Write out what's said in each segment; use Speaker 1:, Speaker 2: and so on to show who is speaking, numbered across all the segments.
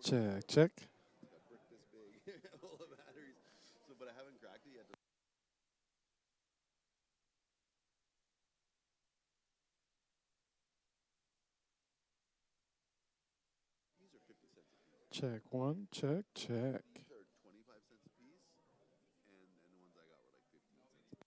Speaker 1: Check, check.
Speaker 2: Like a brick this big, full of batteries. So, but I haven't cracked it yet. These are 50 cents a piece.
Speaker 1: Check one, check, check.
Speaker 2: These are 25 cents a piece, and the ones I got were like 15 cents.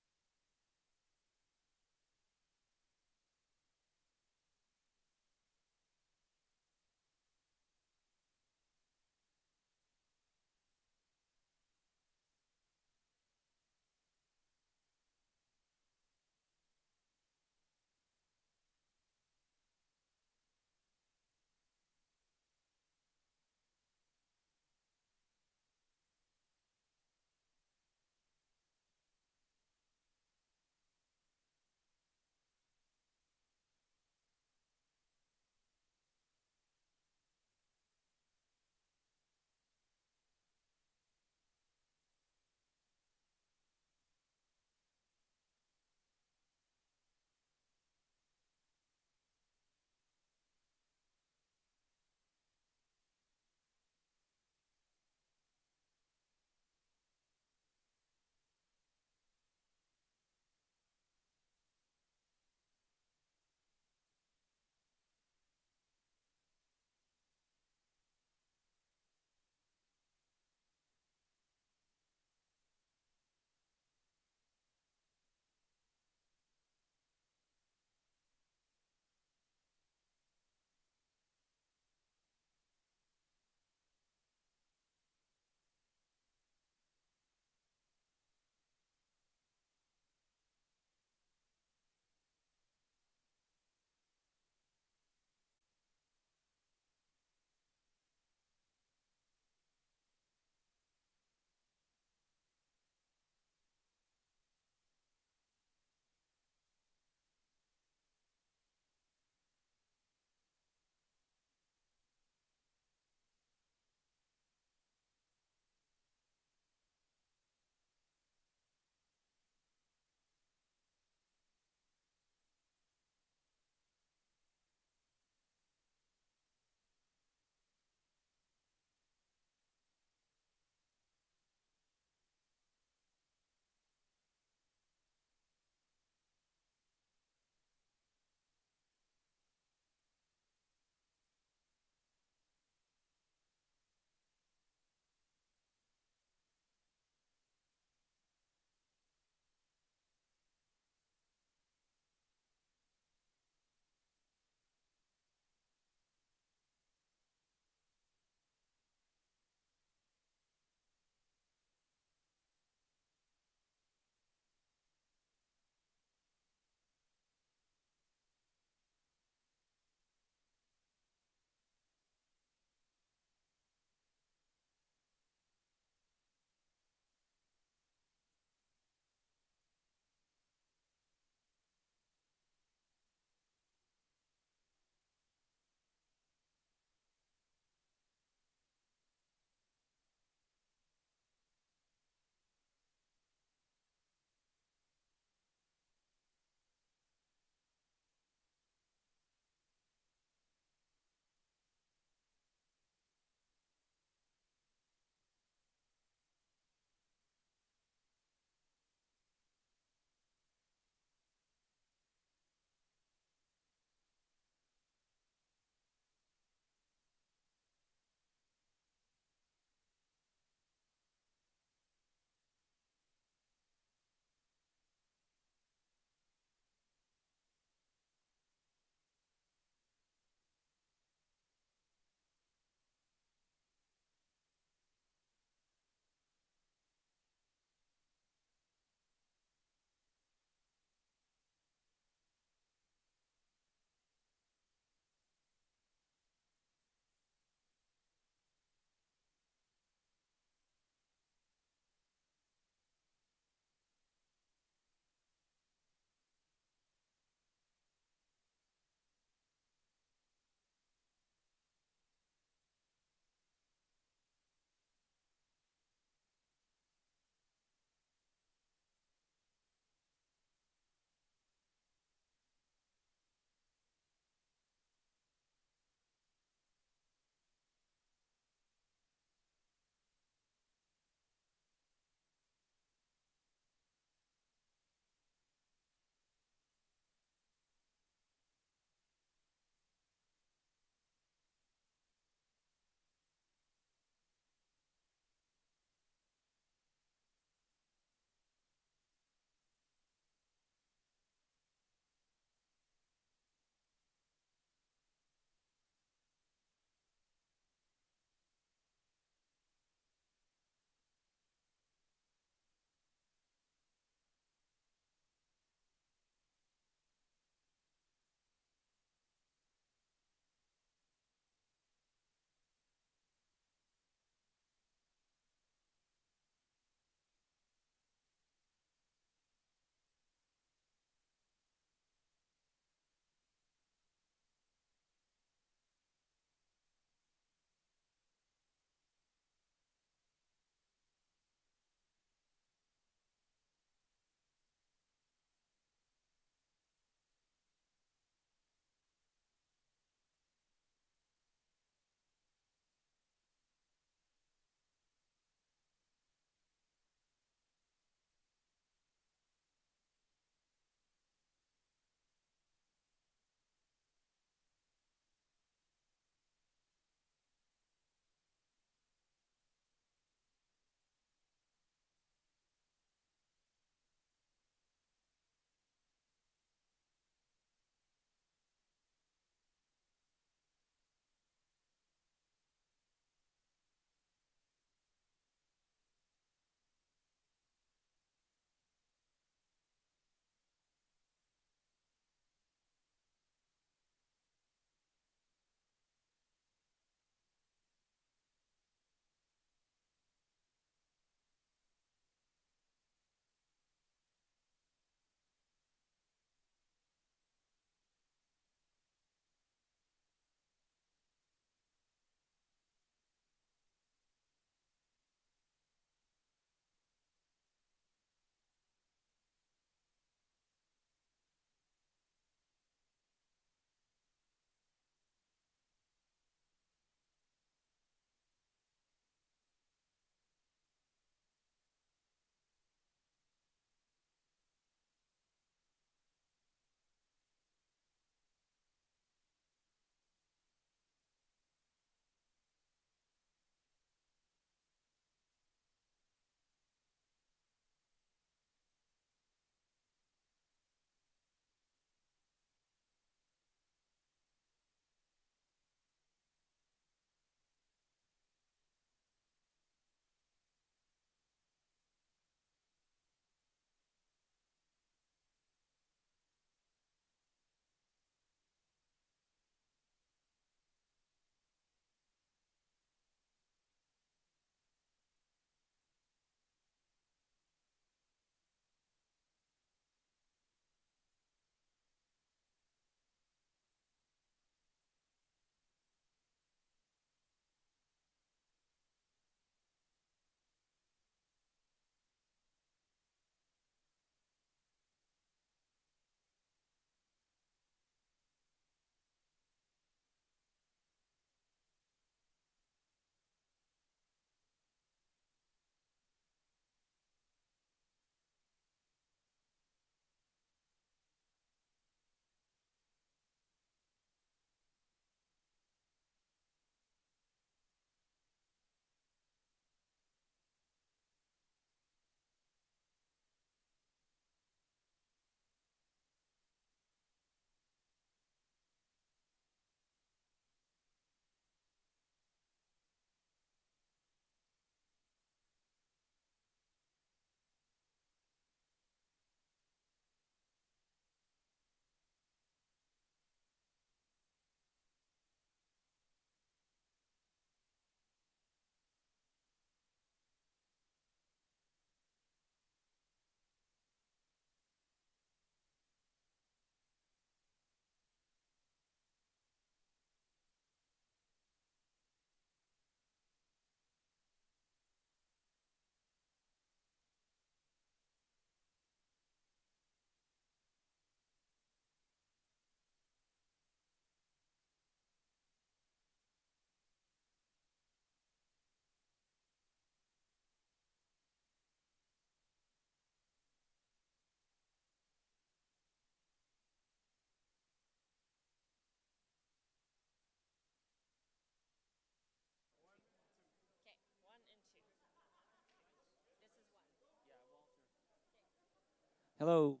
Speaker 3: Hello.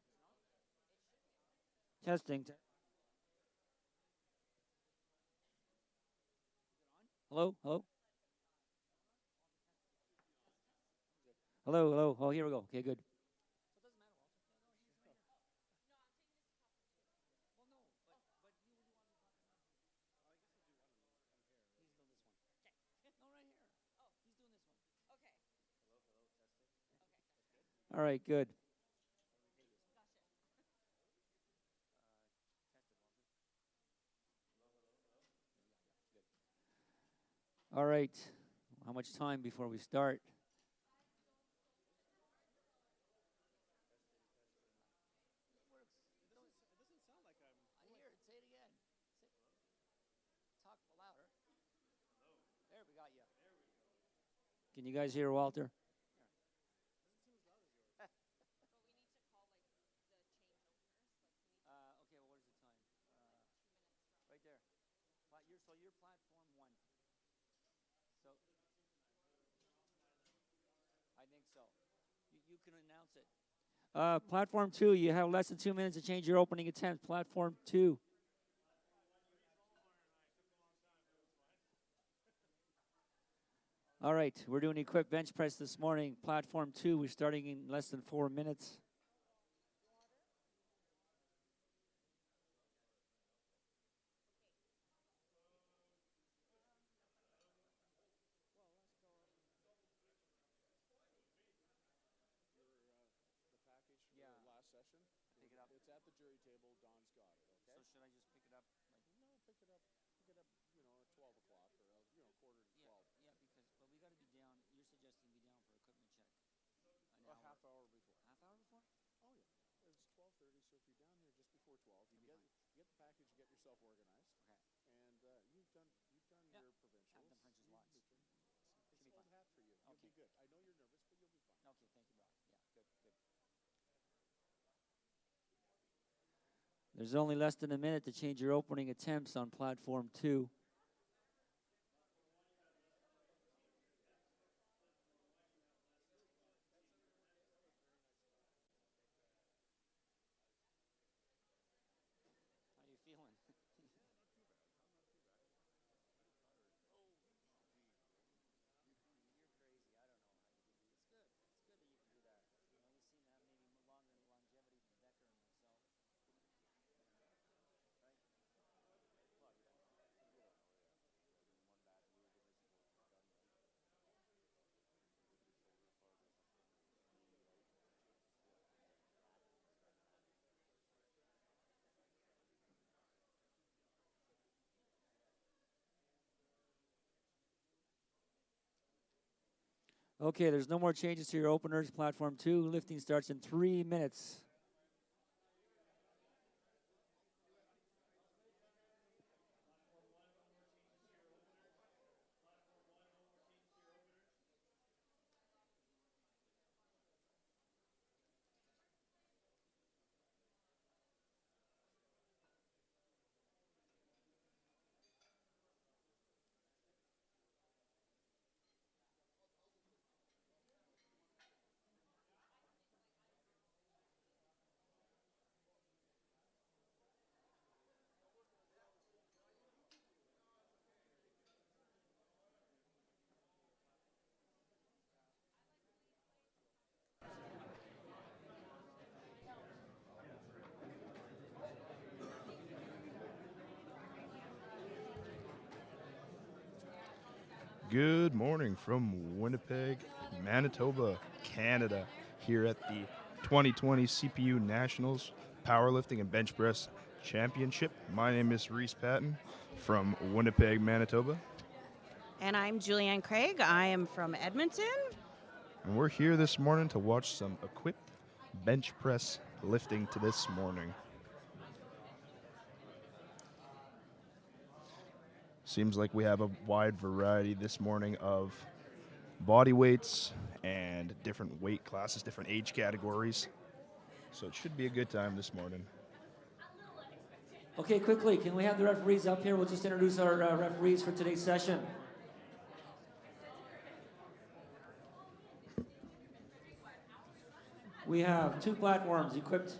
Speaker 3: Testing. Hello. Hello. Hello. Hello. Oh, here we go. Okay, good. All right, good. All right. How much time before we start? Can you guys hear Walter? Okay, well, what is the time? Right there. So you're platform one. So I think so. You can announce it. Platform two, you have less than 2 minutes to change your opening attempt. Platform two. All right, we're doing equipped bench press this morning. Platform two, we're starting in less than 4 minutes.
Speaker 4: Last session.
Speaker 3: Pick it up.
Speaker 4: It's at the jury table. Don's got it. Okay.
Speaker 3: So should I just pick it up?
Speaker 4: No, pick it up. Pick it up. You know, at 12 o'clock or quarter to 12.
Speaker 3: Yeah, because but we got to be down. You're suggesting be down for equipment check.
Speaker 4: A half hour before.
Speaker 3: Half hour before?
Speaker 4: Oh yeah. It's 12:30. So if you're down there just before 12, you get the package, you get yourself organized.
Speaker 3: Okay.
Speaker 4: And you've done
Speaker 3: Yeah.
Speaker 4: your provincials.
Speaker 3: I've done French's lots.
Speaker 4: It's
Speaker 3: Should be
Speaker 4: old
Speaker 3: fine.
Speaker 4: hat for you. You'll
Speaker 3: Okay.
Speaker 4: be good. I know you're nervous, but you'll be fine.
Speaker 3: Okay, thank you, Brock. Yeah, good, good. There's only less than a minute to change your opening attempts on platform two. How you feeling? Okay, there's no more changes to your openers. Platform two, lifting starts in 3 minutes.
Speaker 5: Good morning from Winnipeg, Manitoba, Canada, here at the 2020 CPU Nationals Powerlifting and Bench Press Championship. My name is Reese Patton from Winnipeg, Manitoba,
Speaker 6: And I'm Julianne Craig. I am from Edmonton.
Speaker 5: and we're here this morning to watch some equipped bench press lifting to this morning. Seems like we have a wide variety this morning of body weights and different weight classes, different age categories. So it should be a good time this morning.
Speaker 3: Okay, quickly, can we have the referees up here? We'll just introduce our referees for today's session. We have 2 platforms equipped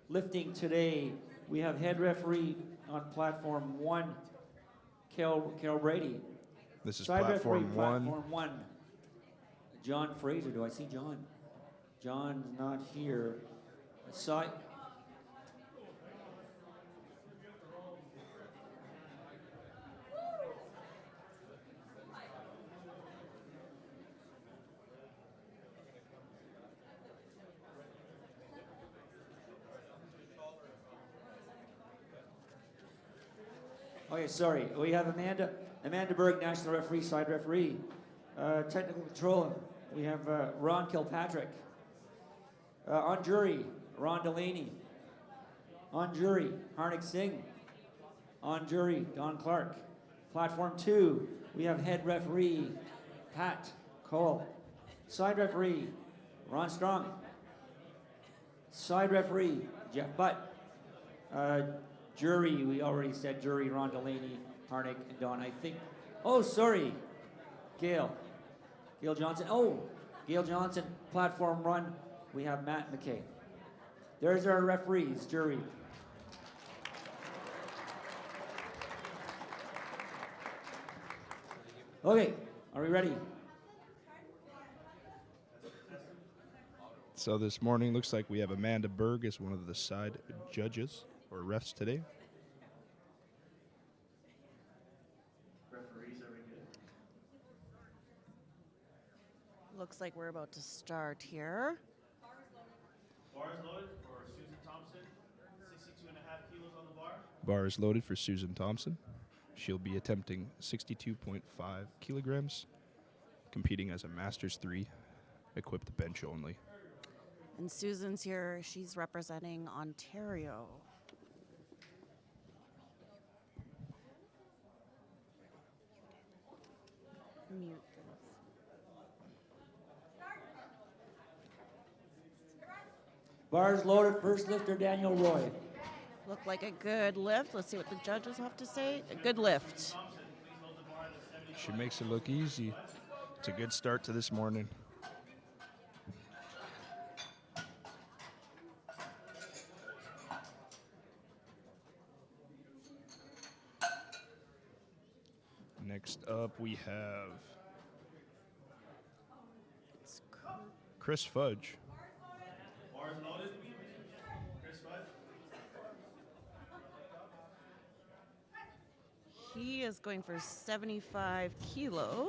Speaker 3: lifting today. We have head referee on platform 1, Carol Brady.
Speaker 5: This is
Speaker 3: Side referee,
Speaker 5: platform 1.
Speaker 3: platform 1. John Fraser. Do I see John? John's not here. Side. Okay, sorry. We have Amanda Berg, national referee, side referee. Technical control, we have Ron Kilpatrick. On jury, Ron Delaney. On jury, Harnik Singh. On jury, Don Clark. Platform 2, we have head referee, Pat Cole. Side referee, Ron Strong. Side referee, Jeff Butt. Jury, we already said jury, Ron Delaney, Harnik, and Don, I think. Oh, sorry, Gail Johnson. Oh, Gail Johnson, platform run. We have Matt McKay. There's our referees, jury. Okay, are we ready?
Speaker 5: So this morning looks like we have Amanda Berg as one of the side judges or refs today.
Speaker 6: Looks like we're about to start here.
Speaker 7: Bar is loaded for Susan Thompson, 62.5 kilos on the bar.
Speaker 5: Bar is loaded for Susan Thompson. She'll be attempting 62.5 kilograms, competing as a Masters 3, equipped bench only.
Speaker 6: And Susan's here. She's representing Ontario. Mute this.
Speaker 3: Bars loaded, first lifter Daniel Roy.
Speaker 6: Looked like a good lift. Let's see what the judges have to say. A good lift.
Speaker 5: She makes it look easy. It's a good start to this morning. Next up, we have
Speaker 6: It's
Speaker 5: Chris Fudge.
Speaker 7: Bar is loaded. Chris Fudge.
Speaker 6: He is going for 75 kilos.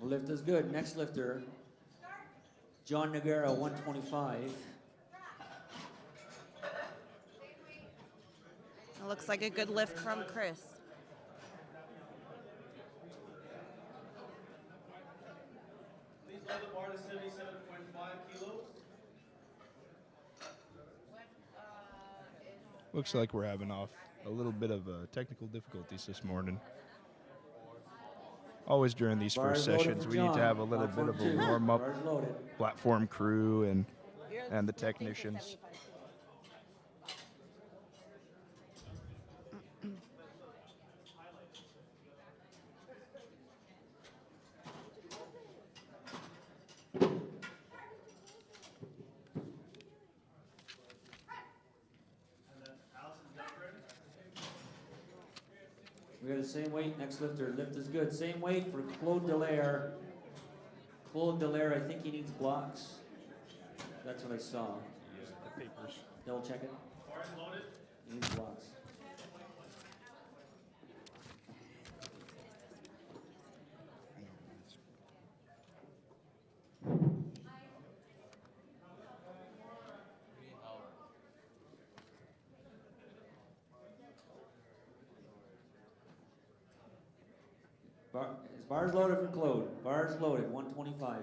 Speaker 3: Lift is good. Next lifter, John Noguera, 125.
Speaker 6: It looks like a good lift from Chris.
Speaker 7: Please load the bar to 77.5 kilos.
Speaker 5: Looks like we're having a little bit of technical difficulties this morning. Always during these first
Speaker 3: Bars loaded
Speaker 5: sessions,
Speaker 3: for
Speaker 5: we need to
Speaker 3: John.
Speaker 5: have a little bit of
Speaker 3: Platform
Speaker 5: a
Speaker 3: 2.
Speaker 5: warm-up.
Speaker 3: Bars loaded.
Speaker 5: Platform crew and the technicians.
Speaker 3: We got the same weight. Next lifter. Lift is good. Same weight for Claude Delaire. Claude Delaire, I think he needs blocks. That's what I saw.
Speaker 5: The papers.
Speaker 3: Double check it.
Speaker 7: Bar is loaded.
Speaker 3: He needs blocks. Bars loaded for Claude. Bars loaded, 125.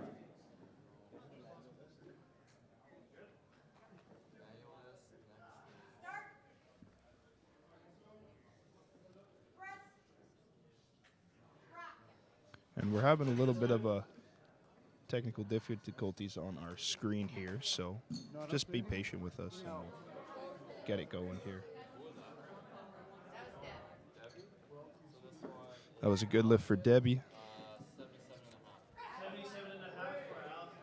Speaker 5: And we're having a little bit of a technical difficulties on our screen here, so just be patient with us and we'll get it going here. That was a good lift for Debbie.
Speaker 7: 77.5 for Allison.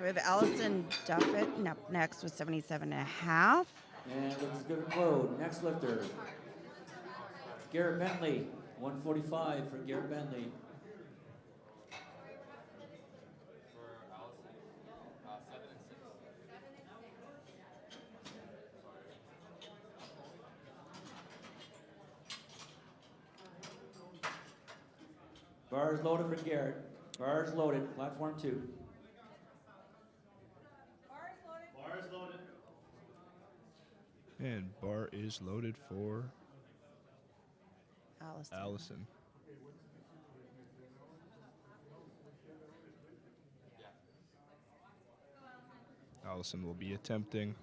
Speaker 6: So we have Allison Duffett up next with 77.5.
Speaker 3: And looks good and load. Next lifter, Garrett Bentley, 145 for Garrett Bentley. Bars loaded for Garrett. Bars loaded, platform 2.
Speaker 7: Bar is loaded.
Speaker 5: And bar is loaded for
Speaker 6: Allison.
Speaker 5: Allison. Allison will be attempting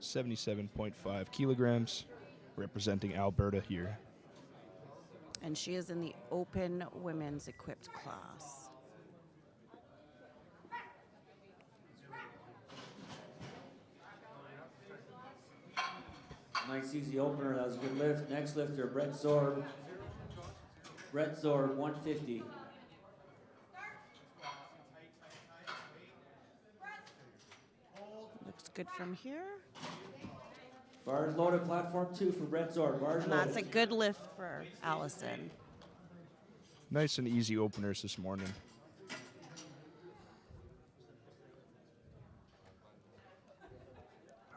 Speaker 5: 77.5 kilograms, representing Alberta here.
Speaker 6: And she is in the open women's equipped class.
Speaker 3: Nice easy opener. That was a good lift. Next lifter, Brett Zorb. Brett Zorb, 150.
Speaker 6: Looks good from here.
Speaker 3: Bars loaded, platform 2 for Brett Zorb. Bars
Speaker 6: And
Speaker 3: loaded.
Speaker 6: that's a good lift for Allison.
Speaker 5: Nice and easy openers this morning.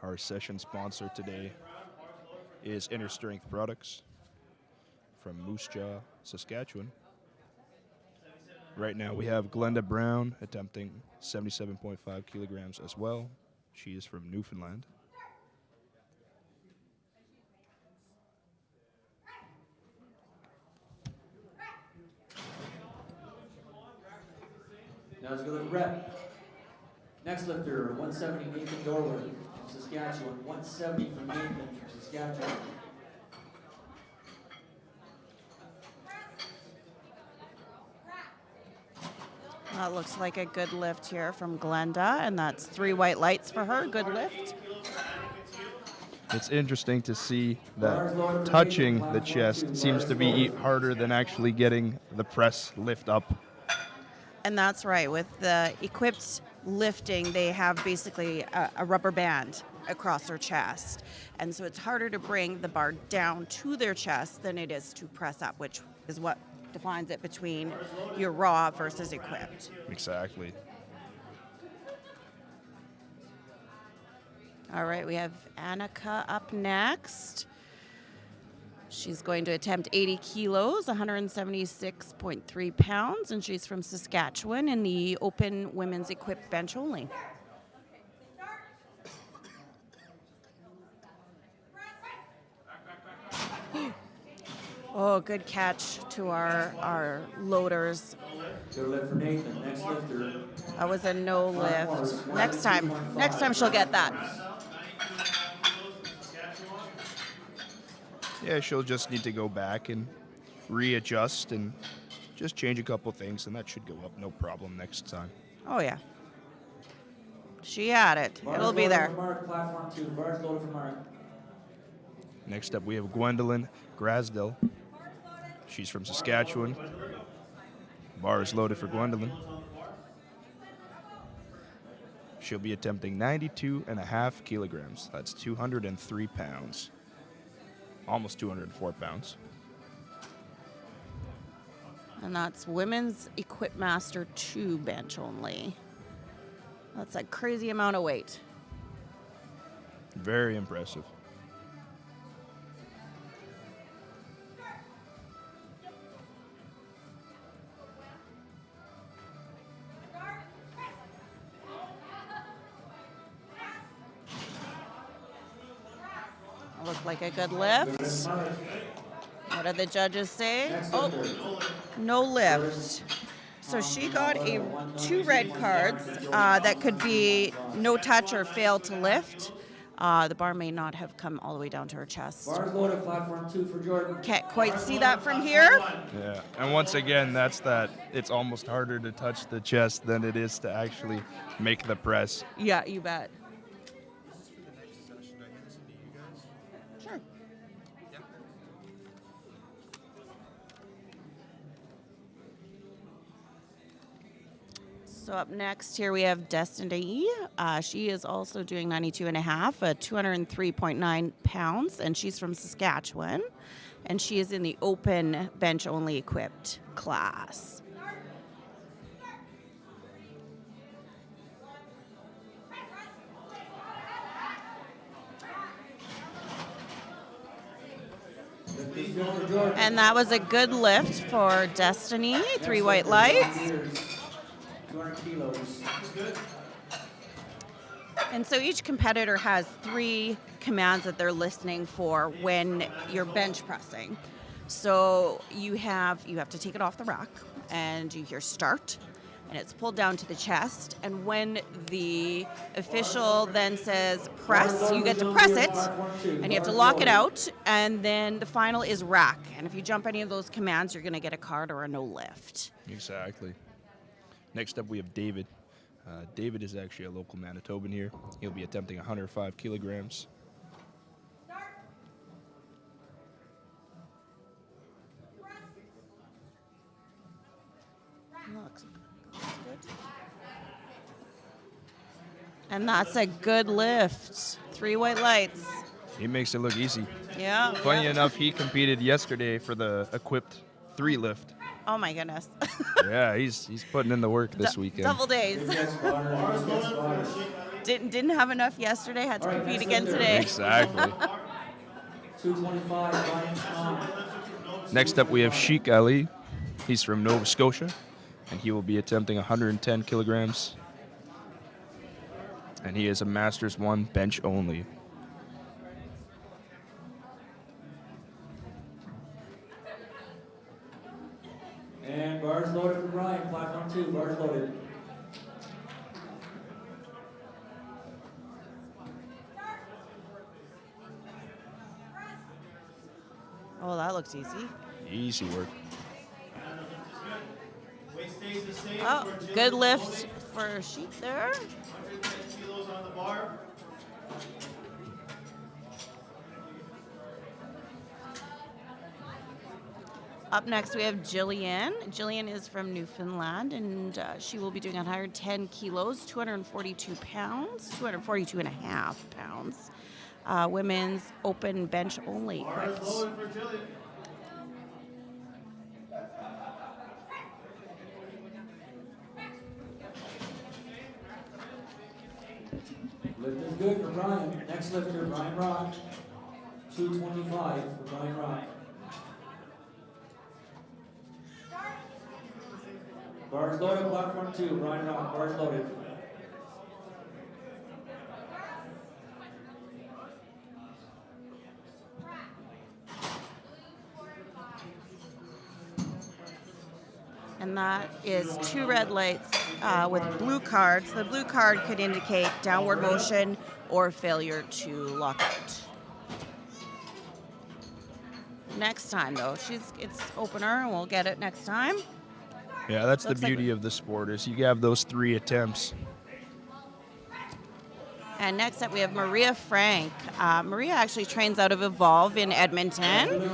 Speaker 5: Our session sponsor today is Inner Strength Products from Moose Jaw, Saskatchewan. Right now we have Glenda Brown attempting 77.5 kilograms as well. She is from Newfoundland.
Speaker 3: That was a good lift, Brett. Next lifter, 170, Nathan Dorward from Saskatchewan. 170 from Nathan from Saskatchewan.
Speaker 6: That looks like a good lift here from Glenda, and that's 3 white lights for her. Good lift.
Speaker 5: It's interesting to see that touching the chest seems to be harder than actually getting the press lift up.
Speaker 6: And that's right. With the equipped lifting, they have basically a rubber band across their chest. And so it's harder to bring the bar down to their chest than it is to press up, which is what defines it between your raw versus equipped.
Speaker 5: Exactly.
Speaker 6: All right, we have Annika up next. She's going to attempt 80 kilos, 176.3 pounds, and she's from Saskatchewan in the open women's equipped bench only. Oh, good catch to our loaders.
Speaker 3: Good lift for Nathan. Next lifter.
Speaker 6: That was a no lift. Next time she'll get that.
Speaker 5: Yeah, she'll just need to go back and readjust and just change a couple things, and that should go up no problem next time.
Speaker 6: Oh yeah. She had it.
Speaker 3: Bars
Speaker 6: It'll be
Speaker 3: loaded
Speaker 6: there.
Speaker 3: for Mark, platform 2. Bars loaded for Mark.
Speaker 5: Next up, we have Gwendolyn Grasdell. She's from Saskatchewan. Bar is loaded for Gwendolyn. She'll be attempting 92.5 kilograms. That's 203 pounds. Almost 204 pounds.
Speaker 6: And that's Women's Equip Master 2 bench only. That's a crazy amount of weight.
Speaker 5: Very impressive.
Speaker 6: Looked like a good lift. What do the judges say? Oh, no lift. So she got 2 red cards that could be no touch or fail to lift. The bar may not have come all the way down to her chest.
Speaker 3: Bars loaded, platform 2 for Jordan.
Speaker 6: Can't quite see that from here.
Speaker 5: Yeah, and once again, that's that. It's almost harder to touch the chest than it is to actually make the press.
Speaker 6: Yeah, you bet. Sure. So up next here we have Destiny. She is also doing 92.5, 203.9 pounds, and she's from Saskatchewan. And she is in the open bench only equipped class. And that was a good lift for Destiny. 3 white lights.
Speaker 3: 200 kilos.
Speaker 6: And so each competitor has 3 commands that they're listening for when you're bench pressing. So you have to take it off the rack, and you hear start, and it's pulled down to the chest. And when the official then says press, you get to press it, and you have to lock it out. And then the final is rack. And if you jump any of those commands, you're going to get a card or a no lift.
Speaker 5: Exactly. Next up, we have David. David is actually a local Manitoban here. He'll be attempting 105 kilograms.
Speaker 6: Looks good. And that's a good lift. 3 white lights.
Speaker 5: He makes it look easy.
Speaker 6: Yeah.
Speaker 5: Funny enough, he competed yesterday for the equipped 3 lift.
Speaker 6: Oh my goodness.
Speaker 5: Yeah, he's putting in the work this weekend.
Speaker 6: Double days. Didn't have enough yesterday. Had to compete again today.
Speaker 5: Exactly.
Speaker 3: 225, Ryan Strong.
Speaker 5: Next up, we have Sheik Ali. He's from Nova Scotia, and he will be attempting 110 kilograms. And he is a Masters 1 bench only.
Speaker 3: And bars loaded for Ryan, platform 2, bars loaded.
Speaker 6: Oh, that looks easy.
Speaker 5: Easy work.
Speaker 7: Weight stays the same.
Speaker 6: Oh,
Speaker 7: for Jill.
Speaker 6: good lift for Sheik there.
Speaker 7: 110 kilos on the bar.
Speaker 6: Up next, we have Jillian. Jillian is from Newfoundland, and she will be doing 110 kilos, 242 pounds, 242 and a half pounds. Women's open bench only
Speaker 7: Bars
Speaker 6: equipped.
Speaker 7: loaded for Jillian.
Speaker 3: Lift is good for Brian. Next lifter, Brian Rock. 225 for Brian Rock. Bars loaded, platform 2, Brian Rock, bars loaded.
Speaker 6: And that is 2 red lights with blue cards. The blue card could indicate downward motion or failure to lock out. Next time, though, it's opener, and we'll get it next time.
Speaker 5: Yeah, that's
Speaker 6: Looks
Speaker 5: the
Speaker 6: like-
Speaker 5: beauty of the sport is you have those 3 attempts.
Speaker 6: And next up, we have Maria Frank. Maria actually trains out of Evolve in Edmonton.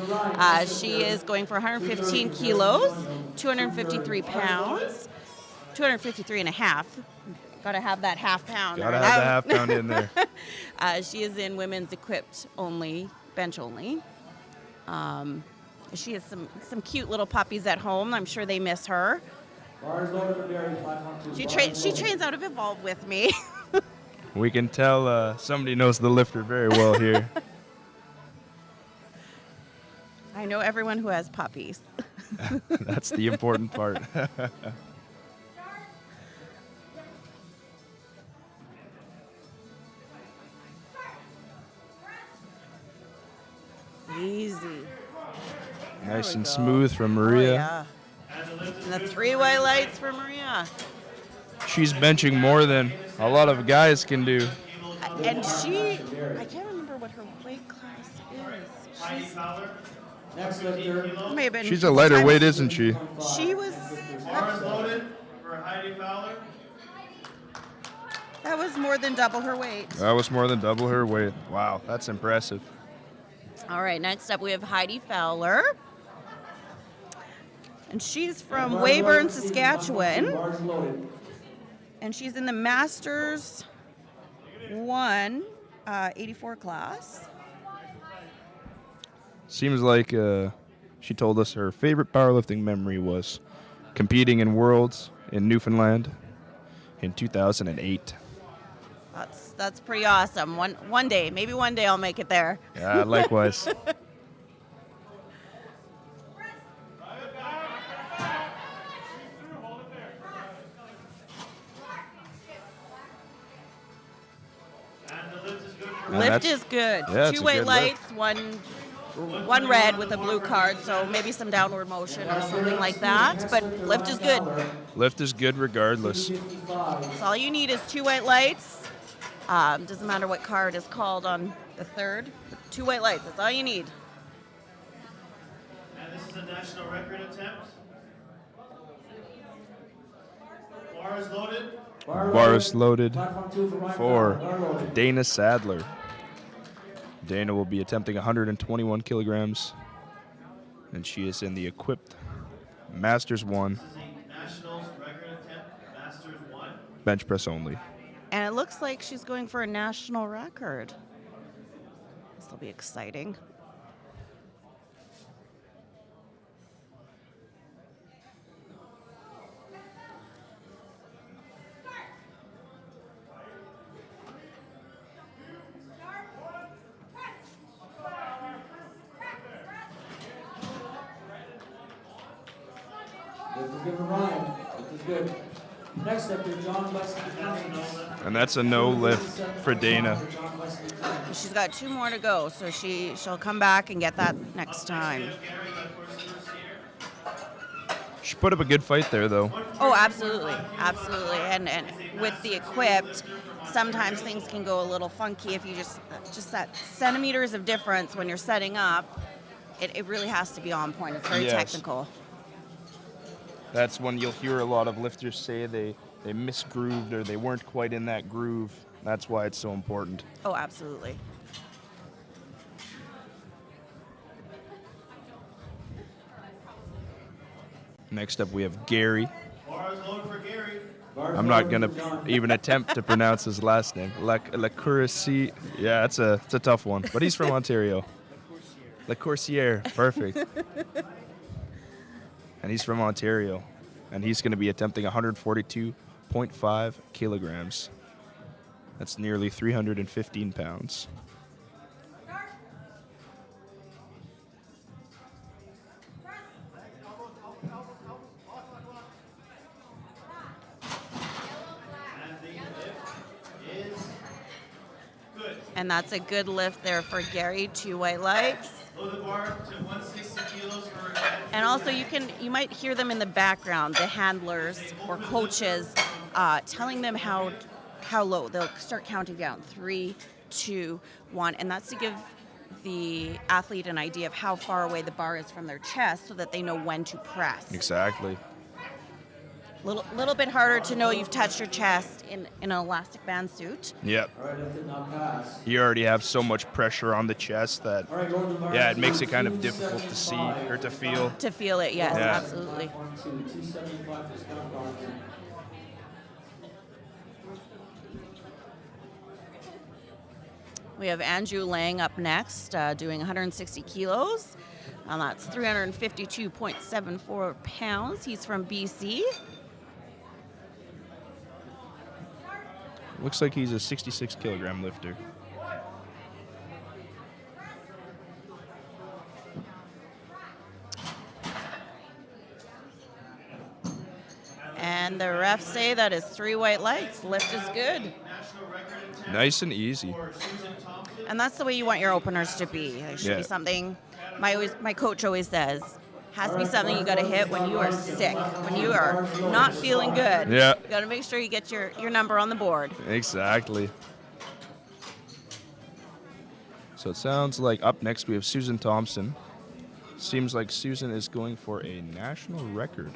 Speaker 6: She is going for 115 kilos, 253 pounds, 253 and a half. Got to have that half pound.
Speaker 5: Gotta have the half pound in there.
Speaker 6: She is in women's equipped only, bench only. She has some cute little puppies at home. I'm sure they miss her.
Speaker 3: Bars loaded for Barry, platform 2.
Speaker 6: She trains out of Evolve with me.
Speaker 5: We can tell somebody knows the lifter very well here.
Speaker 6: I know everyone who has puppies.
Speaker 5: That's the important part.
Speaker 6: Easy.
Speaker 5: Nice
Speaker 6: we
Speaker 5: and
Speaker 6: go.
Speaker 5: smooth from
Speaker 6: Oh,
Speaker 5: Maria.
Speaker 6: yeah. And the 3 white lights for Maria.
Speaker 5: She's benching more than a lot of guys can do.
Speaker 6: And I can't remember what her weight class is.
Speaker 7: Heidi Fowler.
Speaker 3: Next lifter,
Speaker 6: May have been.
Speaker 5: She's a lighter weight, isn't she?
Speaker 6: She was.
Speaker 7: Bars loaded for Heidi Fowler.
Speaker 6: That was more than double her weight.
Speaker 5: That was more than double her weight. Wow, that's impressive.
Speaker 6: All right, next up we have Heidi Fowler. And she's from Weyburn, Saskatchewan.
Speaker 3: bars loaded.
Speaker 6: And she's in the Masters 1 84 class.
Speaker 5: Seems like she told us her favorite powerlifting memory was competing in Worlds in Newfoundland in 2008.
Speaker 6: That's pretty awesome. One day, maybe one day I'll make it there.
Speaker 5: Yeah, likewise. And
Speaker 6: Lift
Speaker 5: that's-
Speaker 6: is good.
Speaker 5: yeah, it's
Speaker 6: 2
Speaker 5: a
Speaker 6: weight
Speaker 5: good
Speaker 6: lights, one red with a blue card, so maybe some downward motion or something like that. But lift is good.
Speaker 5: Lift is good regardless.
Speaker 6: So all you need is 2 white lights. Doesn't matter what card is called on the third. 2 white lights. That's all you need.
Speaker 7: And this is a national record attempt. Bar is loaded.
Speaker 5: Bar is loaded
Speaker 3: Platform 2 for Ryan
Speaker 5: for
Speaker 3: Fowler. Bar loaded.
Speaker 5: Dana Sadler. Dana will be attempting 121 kilograms, and she is in the equipped Masters 1
Speaker 7: This is a nationals record attempt, Masters 1.
Speaker 5: bench press only.
Speaker 6: And it looks like she's going for a national record. This will be exciting.
Speaker 3: Lift is good for Ryan. Lift is good. Next up is John Wesley Cummings.
Speaker 5: And that's a no lift for Dana.
Speaker 3: John Wesley Cummings.
Speaker 6: She's got 2 more to go, so she'll come back and get that next time.
Speaker 5: She put up a good fight there, though.
Speaker 6: Oh, absolutely, absolutely. And with the equipped, sometimes things can go a little funky if you just that centimeters of difference when you're setting up. It really has to be on point. It's very
Speaker 5: Yes.
Speaker 6: technical.
Speaker 5: That's when you'll hear a lot of lifters say they misgrooved or they weren't quite in that groove. That's why it's so important.
Speaker 6: Oh, absolutely.
Speaker 5: Next up, we have Gary.
Speaker 7: Bar is loaded for Gary.
Speaker 5: I'm not going to even attempt to pronounce his last name. La Coursier. Yeah, it's a tough one. But he's from Ontario. La Coursier. Perfect. And he's from Ontario. And he's going to be attempting 142.5 kilograms. That's nearly 315 pounds.
Speaker 7: And the lift is good.
Speaker 6: And that's a good lift there for Gary. 2 white lights.
Speaker 7: Load the bar to 160 kilos for
Speaker 6: And also, you might hear them in the background, the handlers or coaches, telling them how low. They'll start counting down 3, 2, 1, and that's to give the athlete an idea of how far away the bar is from their chest, so that they know when to press.
Speaker 5: Exactly.
Speaker 6: Little bit harder to know you've touched your chest in an elastic band suit.
Speaker 5: Yep.
Speaker 3: All right, lift it now pass.
Speaker 5: You already have so much pressure on the chest that,
Speaker 3: All right, lower the bar
Speaker 5: yeah, it
Speaker 3: to
Speaker 5: makes it kind of difficult to see
Speaker 3: 275.
Speaker 5: or to feel.
Speaker 6: To feel it, yes,
Speaker 5: Yeah.
Speaker 6: absolutely.
Speaker 3: Platform 2, 275 for Scott Robinson.
Speaker 6: We have Andrew Lang up next, doing 160 kilos. That's 352.74 pounds. He's from BC.
Speaker 5: Looks like he's a 66 kilogram lifter.
Speaker 6: And the refs say that is 3 white lights. Lift is good.
Speaker 7: national record attempt
Speaker 5: Nice and easy.
Speaker 7: for Susan Thompson.
Speaker 6: And that's the way you want your openers to be. There should
Speaker 5: Yeah.
Speaker 6: be something, my coach always says, has to be something you got to hit when you are sick, when you are not feeling good.
Speaker 5: Yeah.
Speaker 6: You got to make sure you get your number on the board.
Speaker 5: Exactly. So it sounds like up next we have Susan Thompson. Seems like Susan is going for a national record.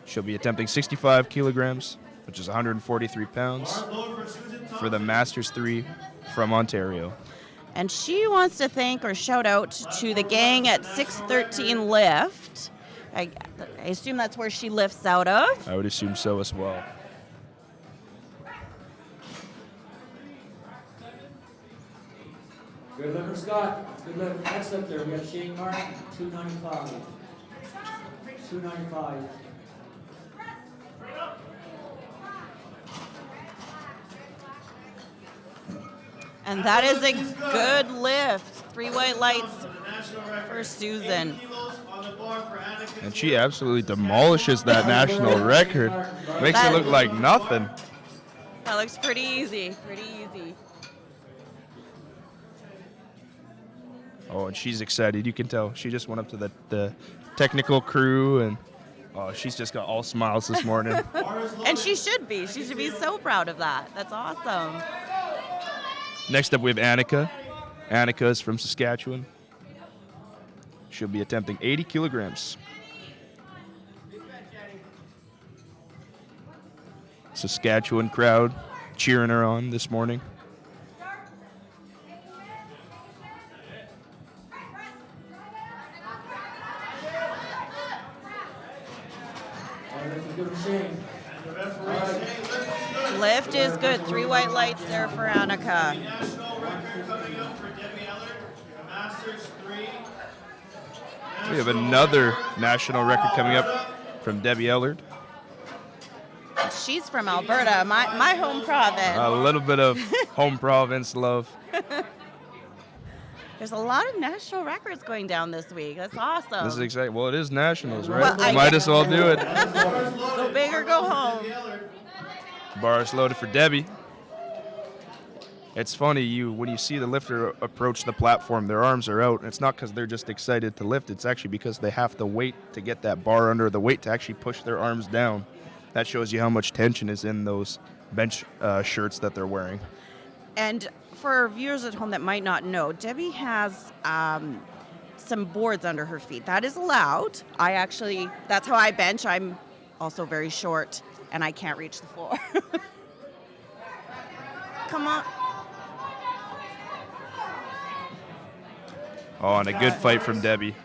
Speaker 5: She'll be attempting 65 kilograms, which is 143 pounds,
Speaker 7: Bar load for Susan Thompson.
Speaker 5: for the Masters 3 from Ontario.
Speaker 6: And she wants to thank or shout out to the gang at 613 Lift I assume that's where she lifts out of.
Speaker 5: I would assume so as well.
Speaker 3: Good lift for Scott. That's a good lift. Next up there, we have Shane Martin, 295. 295.
Speaker 6: And that is a good lift. 3 white lights
Speaker 7: For the national record.
Speaker 6: for Susan.
Speaker 7: 80 kilos on the bar for Annika.
Speaker 5: And she absolutely demolishes that national record. Makes it look like nothing.
Speaker 6: That looks pretty easy. Pretty easy.
Speaker 5: Oh, and she's excited. You can tell. She just went up to the technical crew, and oh, she's just got all smiles this morning.
Speaker 6: And she should be. She should be so proud of that. That's awesome.
Speaker 5: Next up, we have Annika. Annika is from Saskatchewan. She'll be attempting 80 kilograms. Saskatchewan crowd cheering her on this morning.
Speaker 3: Good for Shane.
Speaker 6: Lift is good. 3 white lights there for Annika.
Speaker 7: National record coming up for Debbie Ellard. The Masters 3.
Speaker 5: We have another national record coming up from Debbie Ellard.
Speaker 6: She's from Alberta, my home province.
Speaker 5: A little bit of home province love.
Speaker 6: There's a lot of national records going down this week. That's awesome.
Speaker 5: This is exciting. Well, it is nationals, right?
Speaker 6: Well, I-
Speaker 5: Might as well do it.
Speaker 6: Go big or go home.
Speaker 5: Bars loaded for Debbie. It's funny, when you see the lifter approach the platform, their arms are out. And it's not because they're just excited to lift. It's actually because they have to wait to get that bar under the weight to actually push their arms down. That shows you how much tension is in those bench shirts that they're wearing.
Speaker 6: And for viewers at home that might not know, Debbie has some boards under her feet. That is allowed. That's how I bench. I'm also very short and I can't reach the floor. Come on.
Speaker 5: Oh, and a good fight from Debbie.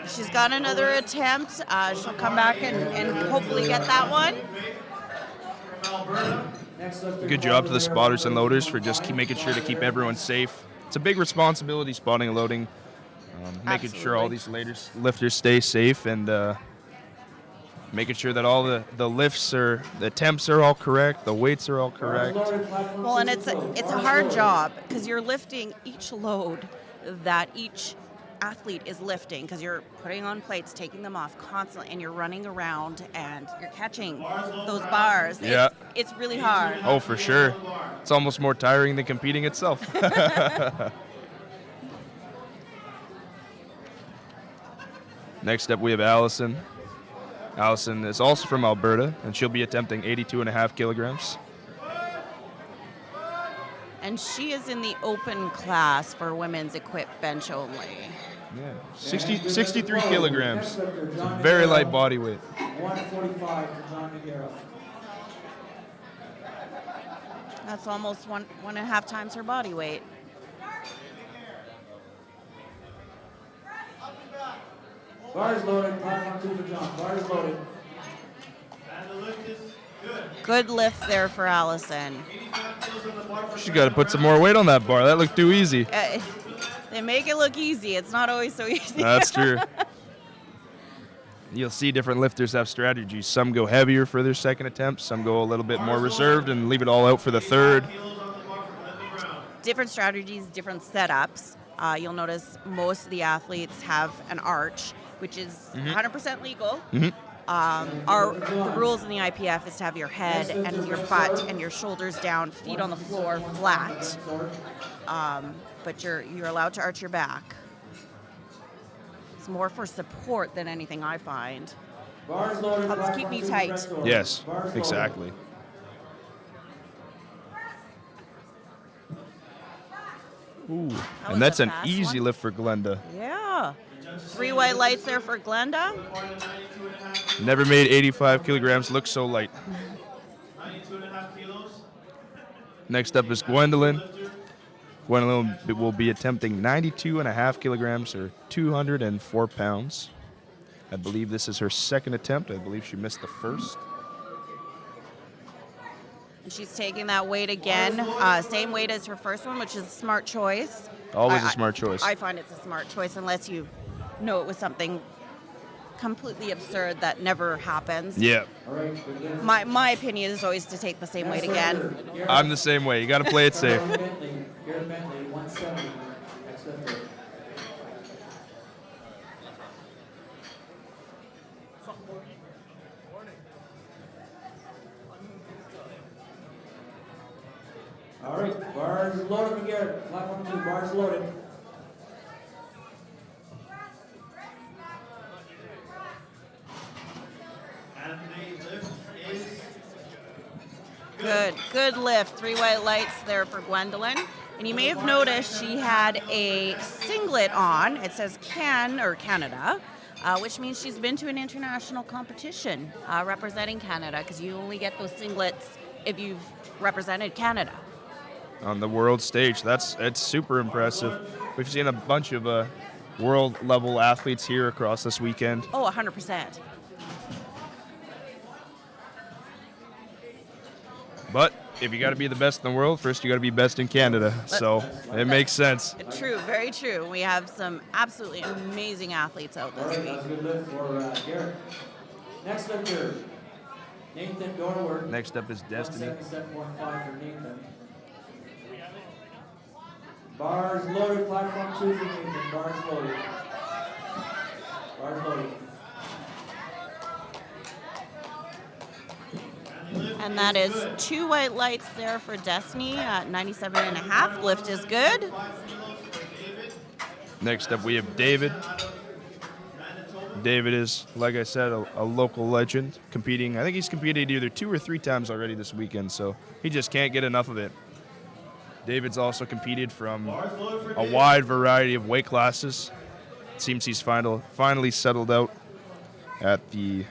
Speaker 6: She's got another attempt. She'll come back and hopefully get that one.
Speaker 5: Good job to the spotters and loaders for just making sure to keep everyone safe. It's a big responsibility, spotting and loading, making sure all these lifters stay safe, and making sure that all the lifts the attempts are all correct, the weights are all correct.
Speaker 6: Well, and it's a hard job because you're lifting each load that each athlete is lifting, because you're putting on plates, taking them off constantly, and you're running around and you're catching those bars.
Speaker 5: Yeah.
Speaker 6: It's really hard.
Speaker 5: Oh, for sure. It's almost more tiring than competing itself. Next up, we have Allison. Allison is also from Alberta, and she'll be attempting 82.5 kilograms.
Speaker 6: And she is in the open class for women's equipped bench only.
Speaker 5: Yeah, 63 kilograms. It's a very light body weight.
Speaker 3: 145 for John McGarrett.
Speaker 6: That's almost one and a half times her body weight.
Speaker 3: Bars loaded, platform 2 for John. Bars loaded.
Speaker 7: And the lift is good.
Speaker 6: Good lift there for Allison.
Speaker 7: 85 kilos on the bar for
Speaker 5: She's got to put some more weight on that bar. That looked too easy.
Speaker 6: They make it look easy. It's not always so easy.
Speaker 5: That's true. You'll see different lifters have strategies. Some go heavier for their second attempt. Some go a little bit more reserved and leave it all out for the third.
Speaker 7: kilos on the bar for Linda Brown.
Speaker 6: Different strategies, different setups. You'll notice most of the athletes have an arch, which is 100% legal. The rules in the IPF is to have your head and your butt and your shoulders down, feet on the floor, flat. But you're allowed to arch your back. It's more for support than anything I find.
Speaker 3: Bars loaded.
Speaker 6: Helps keep me tight.
Speaker 5: Yes, exactly. Ooh,
Speaker 6: was
Speaker 5: and that's
Speaker 6: a
Speaker 5: an
Speaker 6: fast
Speaker 5: easy
Speaker 6: one.
Speaker 5: lift for Glenda.
Speaker 6: Yeah. 3 white lights there for Glenda.
Speaker 5: Never made 85 kilograms look so light.
Speaker 7: 92.5 kilos.
Speaker 5: Next up is Gwendolyn. Gwendolyn will be attempting 92.5 kilograms or 204 pounds. I believe this is her second attempt. I believe she missed the first.
Speaker 6: And she's taking that weight again, same weight as her first one, which is a smart choice.
Speaker 5: Always a smart choice.
Speaker 6: I find it's a smart choice unless you know it was something completely absurd that never happens.
Speaker 5: Yeah,
Speaker 3: All right, good lift.
Speaker 6: My opinion is always to take the same weight again.
Speaker 5: I'm the same way. You got to play it safe.
Speaker 3: Garrett Bentley, 170. Next lifter. All right, bars loaded for Garrett. Platform 2, bars loaded.
Speaker 7: And the lift is
Speaker 6: Good lift. 3 white lights there for Gwendolyn. And you may have noticed she had a singlet on. It says Canada, which means she's been to an international competition representing Canada, because you only get those singlets if you've represented Canada.
Speaker 5: On the world stage. It's super impressive. We've seen a bunch of world level athletes here across this weekend.
Speaker 6: Oh, 100%.
Speaker 5: But if you got to be the best in the world, first you got to be best in Canada. So it makes sense.
Speaker 6: True, very true. We have some absolutely amazing athletes out
Speaker 3: All
Speaker 6: this
Speaker 3: right,
Speaker 6: week.
Speaker 3: that's a good lift for Garrett. Next lifter, Nathan Dorward.
Speaker 5: Next up is Destiny.
Speaker 3: 177.5 for Nathan. Bars loaded, platform 2 for Nathan. Bars loaded. Bars loaded.
Speaker 6: And that is 2 white lights there for Destiny at 97.5. Lift is good.
Speaker 5: Next up we have David. David is, like I said, a local legend competing. I think he's competed either 2 or 3 times already this weekend, so he just can't get enough of it. David's also competed from a wide variety of weight classes. It seems he's finally settled out at the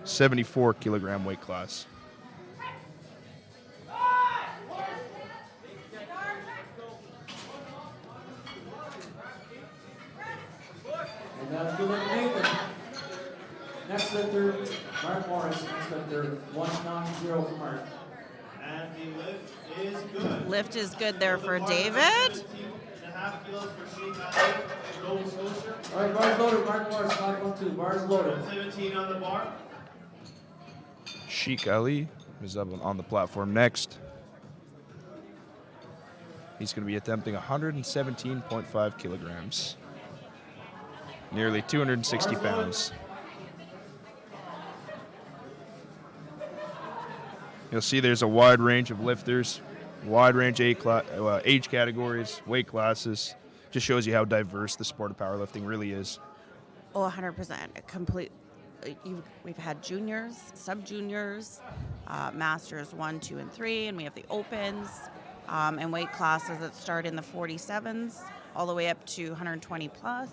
Speaker 5: 74 kilogram weight class.
Speaker 3: And that's good lift, Nathan. Next lifter, Mark Morris. Next lifter, 190 for Mark.
Speaker 7: and the lift is good.
Speaker 6: Lift is good there for David.
Speaker 7: 17.5 kilos for Sheik Ali, Nova Scotia.
Speaker 3: All right, bars loaded. Mark Morris, platform 2. Bars loaded.
Speaker 7: 17 on the bar.
Speaker 5: Sheik Ali is up on the platform next. He's going to be attempting 117.5 kilograms, nearly 260 pounds. You'll see there's a wide range of lifters, wide range age categories, weight classes. Just shows you how diverse the sport of powerlifting really is.
Speaker 6: Oh, 100%. We've had juniors, sub-juniors, masters 1, 2, and 3, and we have the opens, and weight classes that start in the 47s all the way up to 120 plus.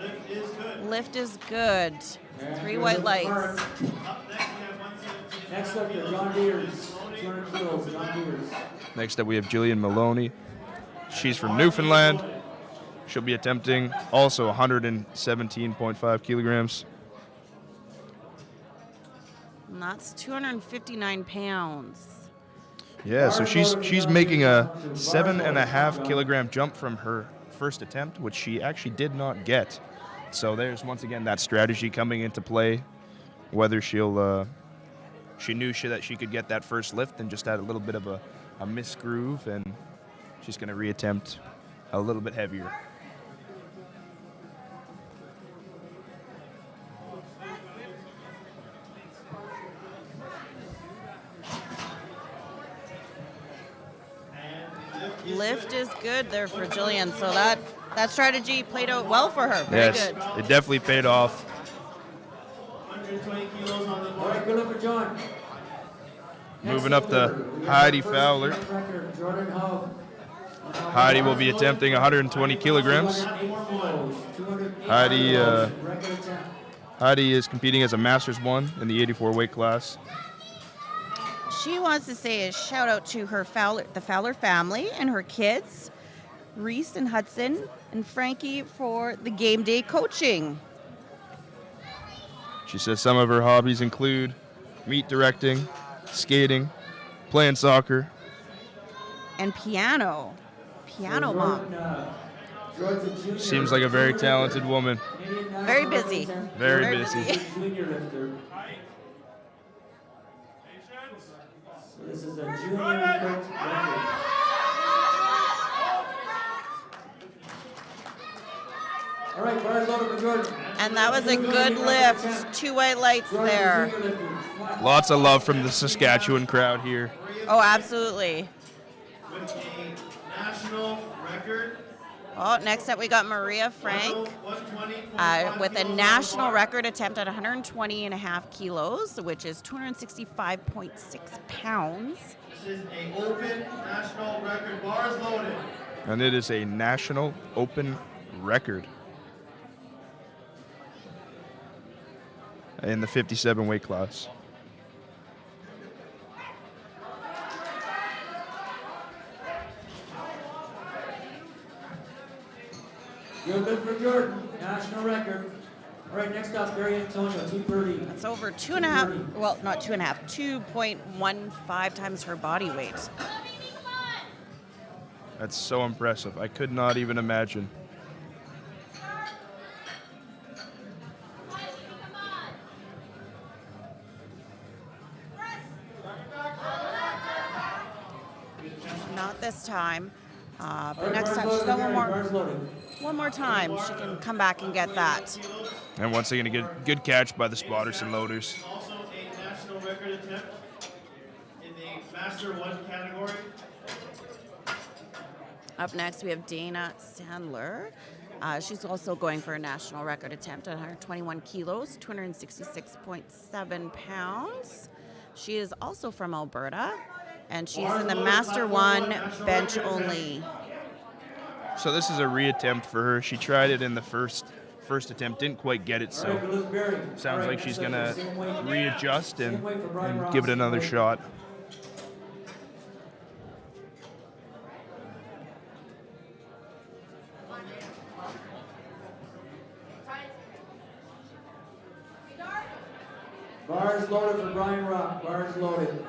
Speaker 7: The lift is good.
Speaker 6: Lift is good.
Speaker 3: And
Speaker 6: 3
Speaker 3: good
Speaker 6: white
Speaker 3: lift,
Speaker 6: lights.
Speaker 3: Mark.
Speaker 7: Up next we have 117.
Speaker 3: Next lifter, John Deers. 200 kilos, John Deers.
Speaker 5: Next up, we have Jillian Maloney. She's from Newfoundland. She'll be attempting also 117.5 kilograms.
Speaker 6: And that's 259 pounds.
Speaker 5: Yeah, so she's making a 7.5 kilogram jump from her first attempt, which she actually did not get. So there's once again that strategy coming into play. Whether she knew that she could get that first lift and just had a little bit of a misgroove, and she's going to reattempt a little bit heavier.
Speaker 6: Lift is good there for Jillian. So that strategy played out well for her. Very
Speaker 5: Yes,
Speaker 6: good.
Speaker 5: it definitely paid off.
Speaker 7: 120 kilos on the
Speaker 3: All
Speaker 7: bar.
Speaker 3: right, good lift for John.
Speaker 5: Moving up to Heidi Fowler.
Speaker 3: Record, Jordan Hub.
Speaker 5: Heidi will be attempting 120 kilograms. Heidi, Heidi is competing as a Masters 1 in the 84 weight class.
Speaker 6: She wants to say a shout out to the Fowler family and her kids. Reese and Hudson, and Frankie for the game day coaching.
Speaker 5: She says some of her hobbies include meet directing, skating, playing soccer.
Speaker 6: And piano. Piano mom.
Speaker 5: Seems like a very talented woman.
Speaker 6: Very busy.
Speaker 5: Very busy.
Speaker 3: Junior lifter. So this is a junior record. All right, bars loaded for Jordan.
Speaker 6: And that was a good lift. 2 white lights there.
Speaker 5: Lots of love from the Saskatchewan crowd here.
Speaker 6: Oh, absolutely.
Speaker 7: With a national record.
Speaker 6: Oh, next up we got Maria Frank with a national record attempt at 120.5 kilos, which is 265.6 pounds.
Speaker 7: This is an open national record. Bars loaded.
Speaker 5: And it is a national open record in the 57 weight class.
Speaker 3: Good lift for Jordan. National record. All right, next up, Barry Antonio, 230.
Speaker 6: That's over 2.5, well, not 2.5, 2.15 times her body weight.
Speaker 5: That's so impressive. I could not even imagine.
Speaker 6: Not this time. But
Speaker 3: All right,
Speaker 6: next
Speaker 3: bars
Speaker 6: time, she's
Speaker 3: loaded,
Speaker 6: got
Speaker 3: Barry, bars loaded.
Speaker 6: one more time. She can come back and get that.
Speaker 5: And once again, a good catch by the spotters and loaders.
Speaker 7: Also a national record attempt in the Master 1 category.
Speaker 6: Up next, we have Dana Sandler. She's also going for a national record attempt at 121 kilos, 266.7 pounds. She is also from Alberta, and she's in the Master 1 bench only.
Speaker 5: So this is a reattempt for her. She tried it in the first attempt, didn't quite get it,
Speaker 3: All right,
Speaker 5: so
Speaker 3: good lift, Barry.
Speaker 5: sounds
Speaker 3: All right,
Speaker 5: like she's
Speaker 3: next
Speaker 5: gonna
Speaker 3: up, same weight.
Speaker 5: readjust
Speaker 3: Same weight for Brian
Speaker 5: and
Speaker 3: Ross,
Speaker 5: give it
Speaker 3: same
Speaker 5: another
Speaker 3: weight.
Speaker 5: shot.
Speaker 3: Bars loaded for Brian Rock. Bars loaded.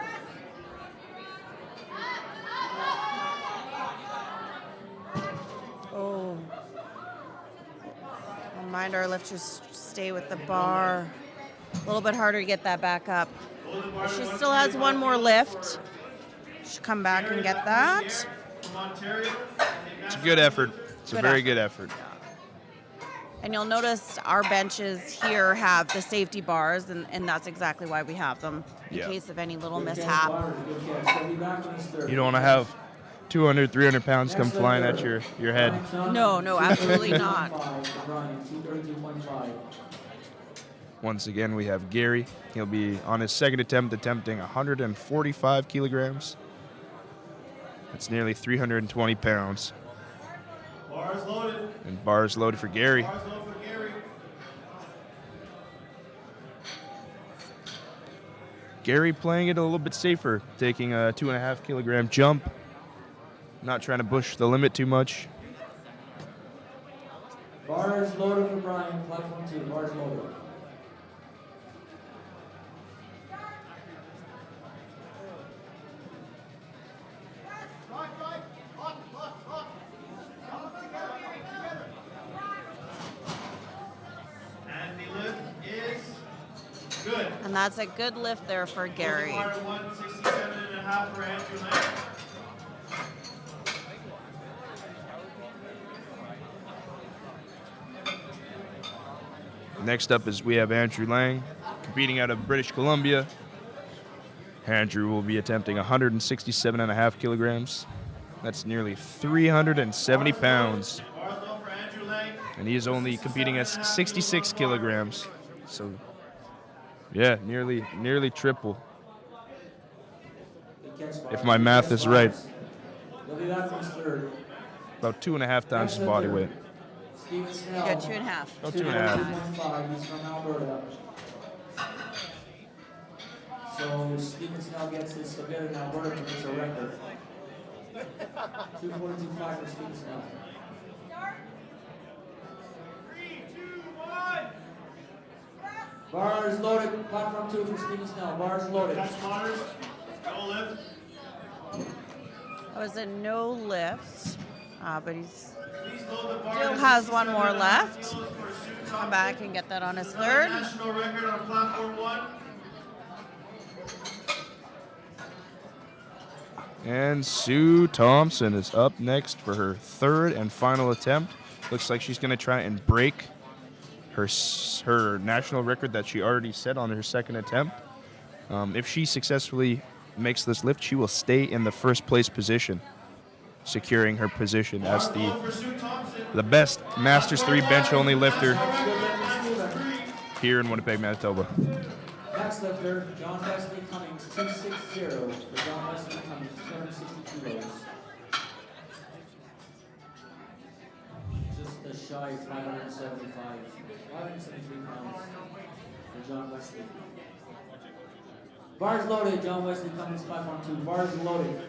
Speaker 6: Oh. Remind our lifters to stay with the bar. A little bit harder to get that back up. She still has one more lift. She'll come back and get that.
Speaker 7: From Ontario.
Speaker 5: It's a good effort. It's a
Speaker 6: Good
Speaker 5: very
Speaker 6: effort.
Speaker 5: good effort.
Speaker 6: And you'll notice our benches here have the safety bars, and that's exactly why we have them, in
Speaker 5: Yeah.
Speaker 6: case of any little
Speaker 3: Good catch,
Speaker 6: mishap.
Speaker 3: Bars, good catch. He'll be back on his third.
Speaker 5: You don't want to have 200, 300 pounds come
Speaker 3: Next
Speaker 5: flying at
Speaker 3: lifter,
Speaker 5: your head.
Speaker 3: Brian Johnson,
Speaker 6: No, absolutely not.
Speaker 3: 232.5 for Brian, 232.5.
Speaker 5: Once again, we have Gary. He'll be on his second attempt, attempting 145 kilograms. That's nearly 320 pounds.
Speaker 7: Bars loaded.
Speaker 5: And bars loaded for Gary.
Speaker 7: Bars loaded for Gary.
Speaker 5: Gary playing it a little bit safer, taking a 2.5 kilogram jump. Not trying to push the limit too much.
Speaker 3: Bars loaded for Brian, platform 2. Bars loaded.
Speaker 7: And the lift is good.
Speaker 6: And that's a good lift there for Gary.
Speaker 7: Part 167.5 for Andrew Lang.
Speaker 5: Next up is we have Andrew Lang, competing out of British Columbia. Andrew will be attempting 167.5 kilograms. That's nearly 370 pounds.
Speaker 7: Bars low for Andrew Lang.
Speaker 5: And he is only competing at 66 kilograms. So, yeah, nearly triple.
Speaker 3: Good catch, Bars.
Speaker 5: If my math is right.
Speaker 3: He'll be back on his third.
Speaker 5: About 2.5 times his body weight.
Speaker 3: Steven Snell.
Speaker 6: Good 2.5.
Speaker 5: Oh, 2.5.
Speaker 3: 2.5. He's from Alberta. So if Steven Snell gets this submitted in Alberta, it's a record. 242.5 for Stephen Snell.
Speaker 7: 3, 2, 1.
Speaker 3: Bars loaded, platform 2 for Stephen Snell. Bars loaded.
Speaker 7: Catch monitors. No lift.
Speaker 6: That was a no lift, but he's
Speaker 7: Please load the bar.
Speaker 6: still
Speaker 7: to
Speaker 6: has one
Speaker 7: 67.5
Speaker 6: more left.
Speaker 7: kilos for Sue
Speaker 6: Come
Speaker 7: Thompson.
Speaker 6: back and get that on his
Speaker 7: Another
Speaker 6: third.
Speaker 7: national record on platform 1.
Speaker 5: And Sue Thompson is up next for her third and final attempt. Looks like she's going to try and break her national record that she already set on her second attempt. If she successfully makes this lift, she will stay in the first place position, securing her position as
Speaker 7: Bar load for Sue Thompson.
Speaker 5: the best Masters 3 bench only lifter
Speaker 3: Good lift for Stephen.
Speaker 5: here in Winnipeg, Manitoba.
Speaker 3: Next lifter, John Wesley Cummings, 260 for John Wesley Cummings, 260 kilos. Just a shy 573 pounds for John Wesley. Bars loaded, John Wesley Cummings, platform 2. Bars loaded.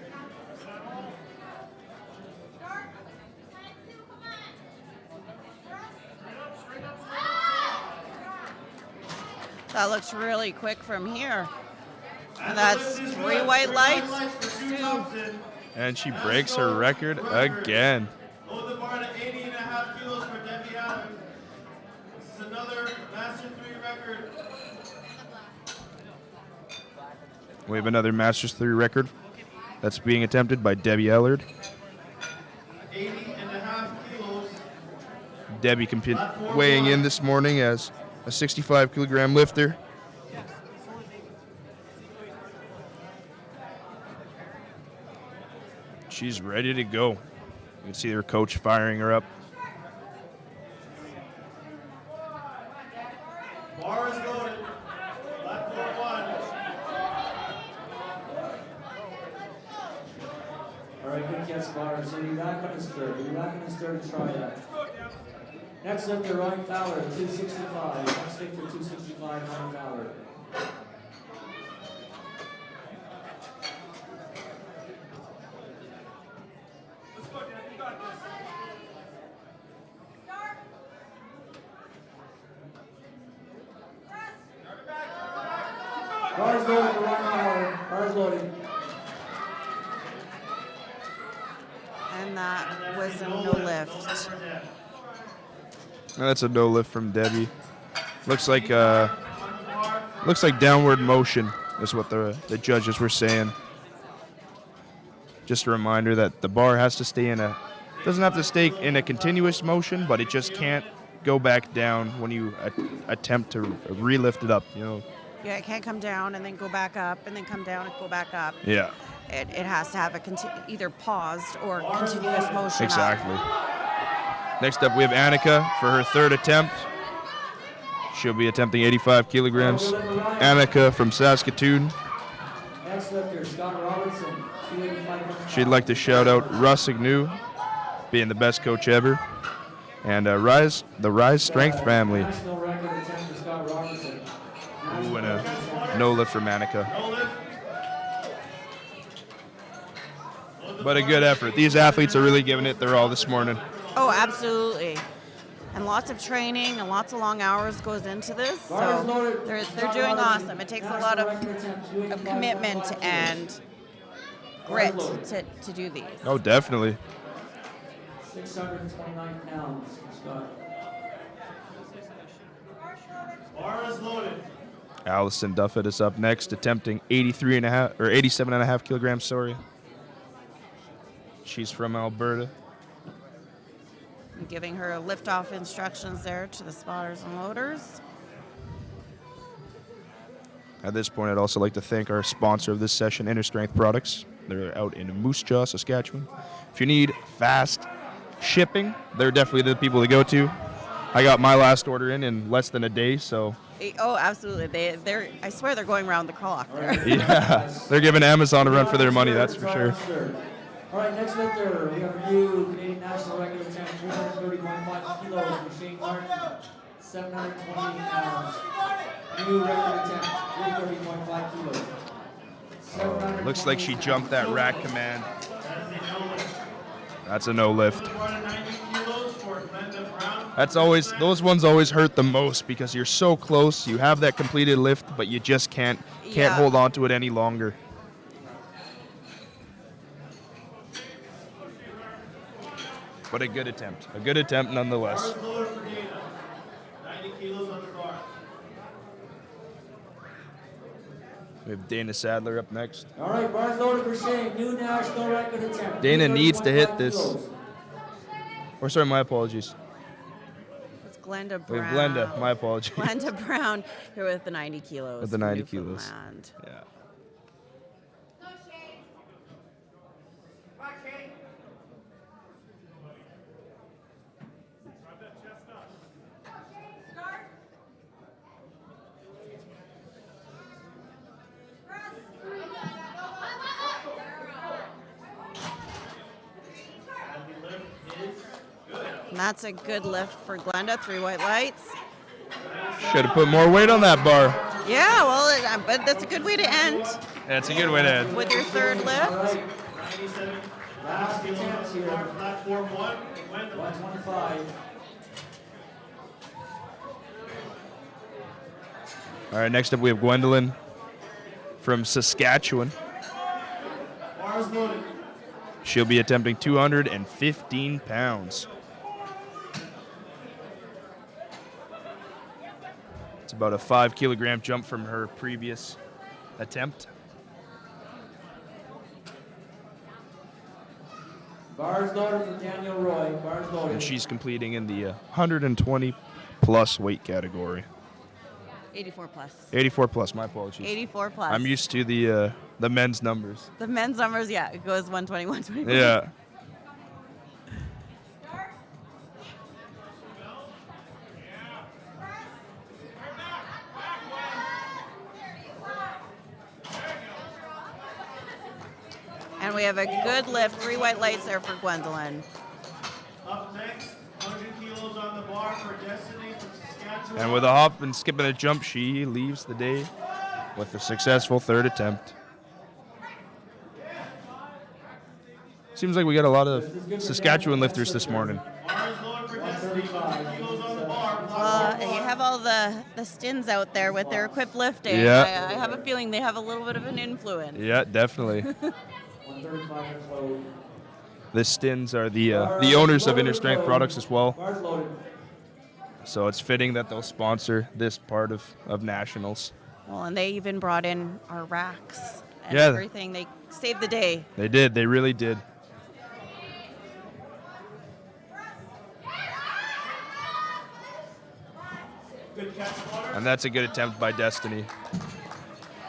Speaker 6: That looks really quick from here. And that's 3 white lights.
Speaker 7: For Sue Thompson.
Speaker 5: And she breaks her record again.
Speaker 7: Load the bar to 80.5 kilos for Debbie Adams. This is another Master 3 record.
Speaker 5: We have another Masters 3 record that's being attempted by Debbie Ellard.
Speaker 7: 80.5 kilos.
Speaker 5: Debbie weighing in this morning as a 65 kilogram lifter. She's ready to go. You can see her coach firing her up.
Speaker 7: Bar is loaded. Platform 1.
Speaker 3: All right, good catch, Bars. So you're back on his third. You're back on his third to try that. Next lifter, Ryan Fowler, 265. Next lifter, 265, Ryan Fowler. Bars loaded for Ryan Fowler. Bars loaded.
Speaker 6: And that was a no lift.
Speaker 5: And that's a no lift from Debbie. Looks like downward motion is what the judges were saying. Just a reminder that the bar has to stay doesn't have to stay in a continuous motion, but it just can't go back down when you attempt to re-lift it up.
Speaker 6: Yeah, it can't come down and then go back up and then come down and go back up.
Speaker 5: Yeah,
Speaker 6: It has to have a either paused or continuous motion.
Speaker 5: exactly. Next up, we have Annika for her third attempt. She'll be attempting 85 kilograms. Annika from Saskatoon.
Speaker 3: Next lifter, Scott Robertson, 285.
Speaker 5: She'd like to shout out Russ Agnew, being the best coach ever, and the Rise Strength family.
Speaker 3: National record attempt for Scott Robertson.
Speaker 5: Ooh, and a no lift from Annika.
Speaker 7: No lift.
Speaker 5: But a good effort. These athletes are really giving it their all this morning.
Speaker 6: Oh, absolutely. And lots of training and lots of long hours goes into this.
Speaker 3: Bars
Speaker 6: So
Speaker 3: loaded.
Speaker 6: they're
Speaker 3: Scott
Speaker 6: doing
Speaker 3: Robertson,
Speaker 6: awesome. It takes a
Speaker 3: national
Speaker 6: lot
Speaker 3: record attempt, 285.5
Speaker 6: commitment
Speaker 3: kilos.
Speaker 6: and grit to do these.
Speaker 5: Oh, definitely.
Speaker 3: 629 pounds for Scott.
Speaker 7: Bar is loaded.
Speaker 5: Allison Duffett is up next, attempting 87.5 kilograms. Sorry. She's from Alberta.
Speaker 6: I'm giving her lift-off instructions there to the spotters and loaders.
Speaker 5: At this point, I'd also like to thank our sponsor of this session, Inner Strength Products. They're out in Moose Jaw, Saskatchewan. If you need fast shipping, they're definitely the people to go to. I got my last order in less than a day, so
Speaker 6: Oh, absolutely. They're. I swear they're going around the clock there.
Speaker 5: yeah, they're giving Amazon a run for their money, that's for sure.
Speaker 3: All right, next lifter, we have a new Canadian national record attempt, 330.5 kilos from Shane Martin, 728 pounds. New record attempt, 330.5 kilos.
Speaker 5: Looks like she jumped that rack command.
Speaker 7: That is a no
Speaker 5: That's a no lift.
Speaker 7: On the bar to 90 kilos for Glenda Brown.
Speaker 5: Those ones always hurt the most because you're so close. You have that completed lift, but you just can't
Speaker 6: Yeah.
Speaker 5: hold on to it any longer. But a good attempt. A good attempt nonetheless.
Speaker 7: Bars lower for Dana. 90 kilos on the bar.
Speaker 5: We have Dana Sadler up next.
Speaker 3: All right, bars loaded for Shane. New national record attempt.
Speaker 5: Dana needs to hit
Speaker 3: 231.5
Speaker 5: this.
Speaker 3: kilos.
Speaker 5: Or sorry, my apologies.
Speaker 6: It's Glenda
Speaker 5: We
Speaker 6: Brown.
Speaker 5: have Glenda. My apologies.
Speaker 6: Glenda Brown here with the 90 kilos.
Speaker 5: With the 90
Speaker 6: from
Speaker 5: kilos.
Speaker 6: Newfoundland.
Speaker 5: Yeah.
Speaker 6: And that's a good lift for Glenda. 3 white lights.
Speaker 5: Should have put more weight on that bar.
Speaker 6: Yeah, well, but that's a good way to end
Speaker 5: That's a good way to end.
Speaker 6: with your third
Speaker 3: All
Speaker 6: lift.
Speaker 3: right,
Speaker 7: 97
Speaker 3: last
Speaker 7: kilos on
Speaker 3: attempts
Speaker 7: the
Speaker 3: here.
Speaker 7: bar. Platform 1. Glenda.
Speaker 3: 125.
Speaker 5: All right, next up we have Gwendolyn from Saskatchewan.
Speaker 7: Bars loaded.
Speaker 5: She'll be attempting 215 pounds. It's about a 5 kilogram jump from her previous attempt.
Speaker 3: Bars loaded from Daniel Roy. Bars loaded.
Speaker 5: And she's completing in the 120 plus weight category.
Speaker 6: 84 plus.
Speaker 5: 84 plus, my apologies.
Speaker 6: 84 plus.
Speaker 5: I'm used to the men's numbers.
Speaker 6: The men's numbers, yeah, it goes 120, 120.
Speaker 5: Yeah.
Speaker 6: And we have a good lift. 3 white lights there for Gwendolyn.
Speaker 7: Up next, 100 kilos on the bar for Destiny from Saskatchewan.
Speaker 5: And with a hop and skip and a jump, she leaves the day with a successful third attempt. Seems like we got a lot of Saskatchewan lifters this morning.
Speaker 7: Bars loaded for Destiny. 100 kilos on the bar.
Speaker 6: You have all the stins out there with their equipped lifting.
Speaker 5: Yeah.
Speaker 6: I have a feeling they have a little bit of an influence.
Speaker 5: Yeah, definitely.
Speaker 3: 135 and close.
Speaker 5: The Stins are the owners of Inner Strength Products as well.
Speaker 3: Bars loaded.
Speaker 5: So it's fitting that they'll sponsor this part of Nationals.
Speaker 6: Well, and they even brought in our racks and
Speaker 5: Yeah.
Speaker 6: everything. They saved the day.
Speaker 5: They did. They really did.
Speaker 7: Good catch, Water.
Speaker 5: And that's a good attempt by Destiny.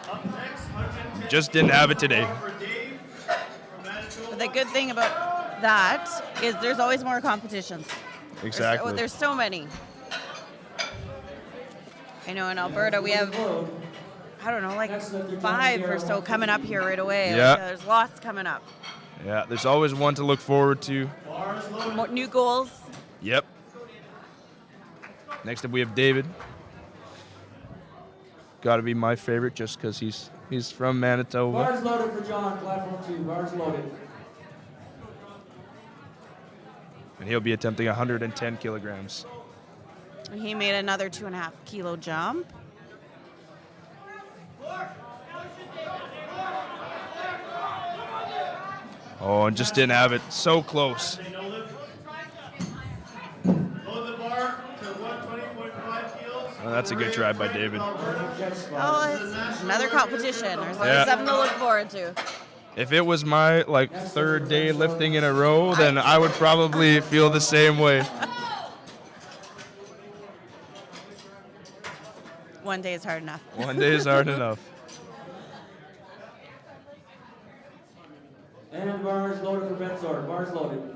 Speaker 7: Up next, 110
Speaker 5: Just didn't have it today.
Speaker 7: for Dave from Manitoba.
Speaker 6: The good thing about that is there's always more competitions.
Speaker 5: Exactly.
Speaker 6: There's so many. I know in Alberta we have, I don't know, like 5 or so coming up here right away.
Speaker 5: Yeah.
Speaker 6: Like, there's lots coming up.
Speaker 5: Yeah, there's always one to look forward to.
Speaker 7: Bars loaded.
Speaker 6: New goals.
Speaker 5: Yep. Next up we have David. Got to be my favorite just because he's from Manitoba.
Speaker 3: Bars loaded for John. Platform 2. Bars loaded.
Speaker 5: And he'll be attempting 110 kilograms.
Speaker 6: He made another 2.5 kilo jump.
Speaker 5: Oh, and just didn't have it. So close.
Speaker 7: Say no lift. Load the bar to 120.5 kilos.
Speaker 5: Oh, that's a good try by David.
Speaker 3: Catch spot.
Speaker 6: Oh, it's another competition. There's always
Speaker 5: Yeah.
Speaker 6: something to look forward to.
Speaker 5: If it was my third day lifting in a row, then I would probably feel the same way.
Speaker 6: One day is hard enough.
Speaker 5: One day is hard enough.
Speaker 3: And bars loaded for Bensor. Bars loaded.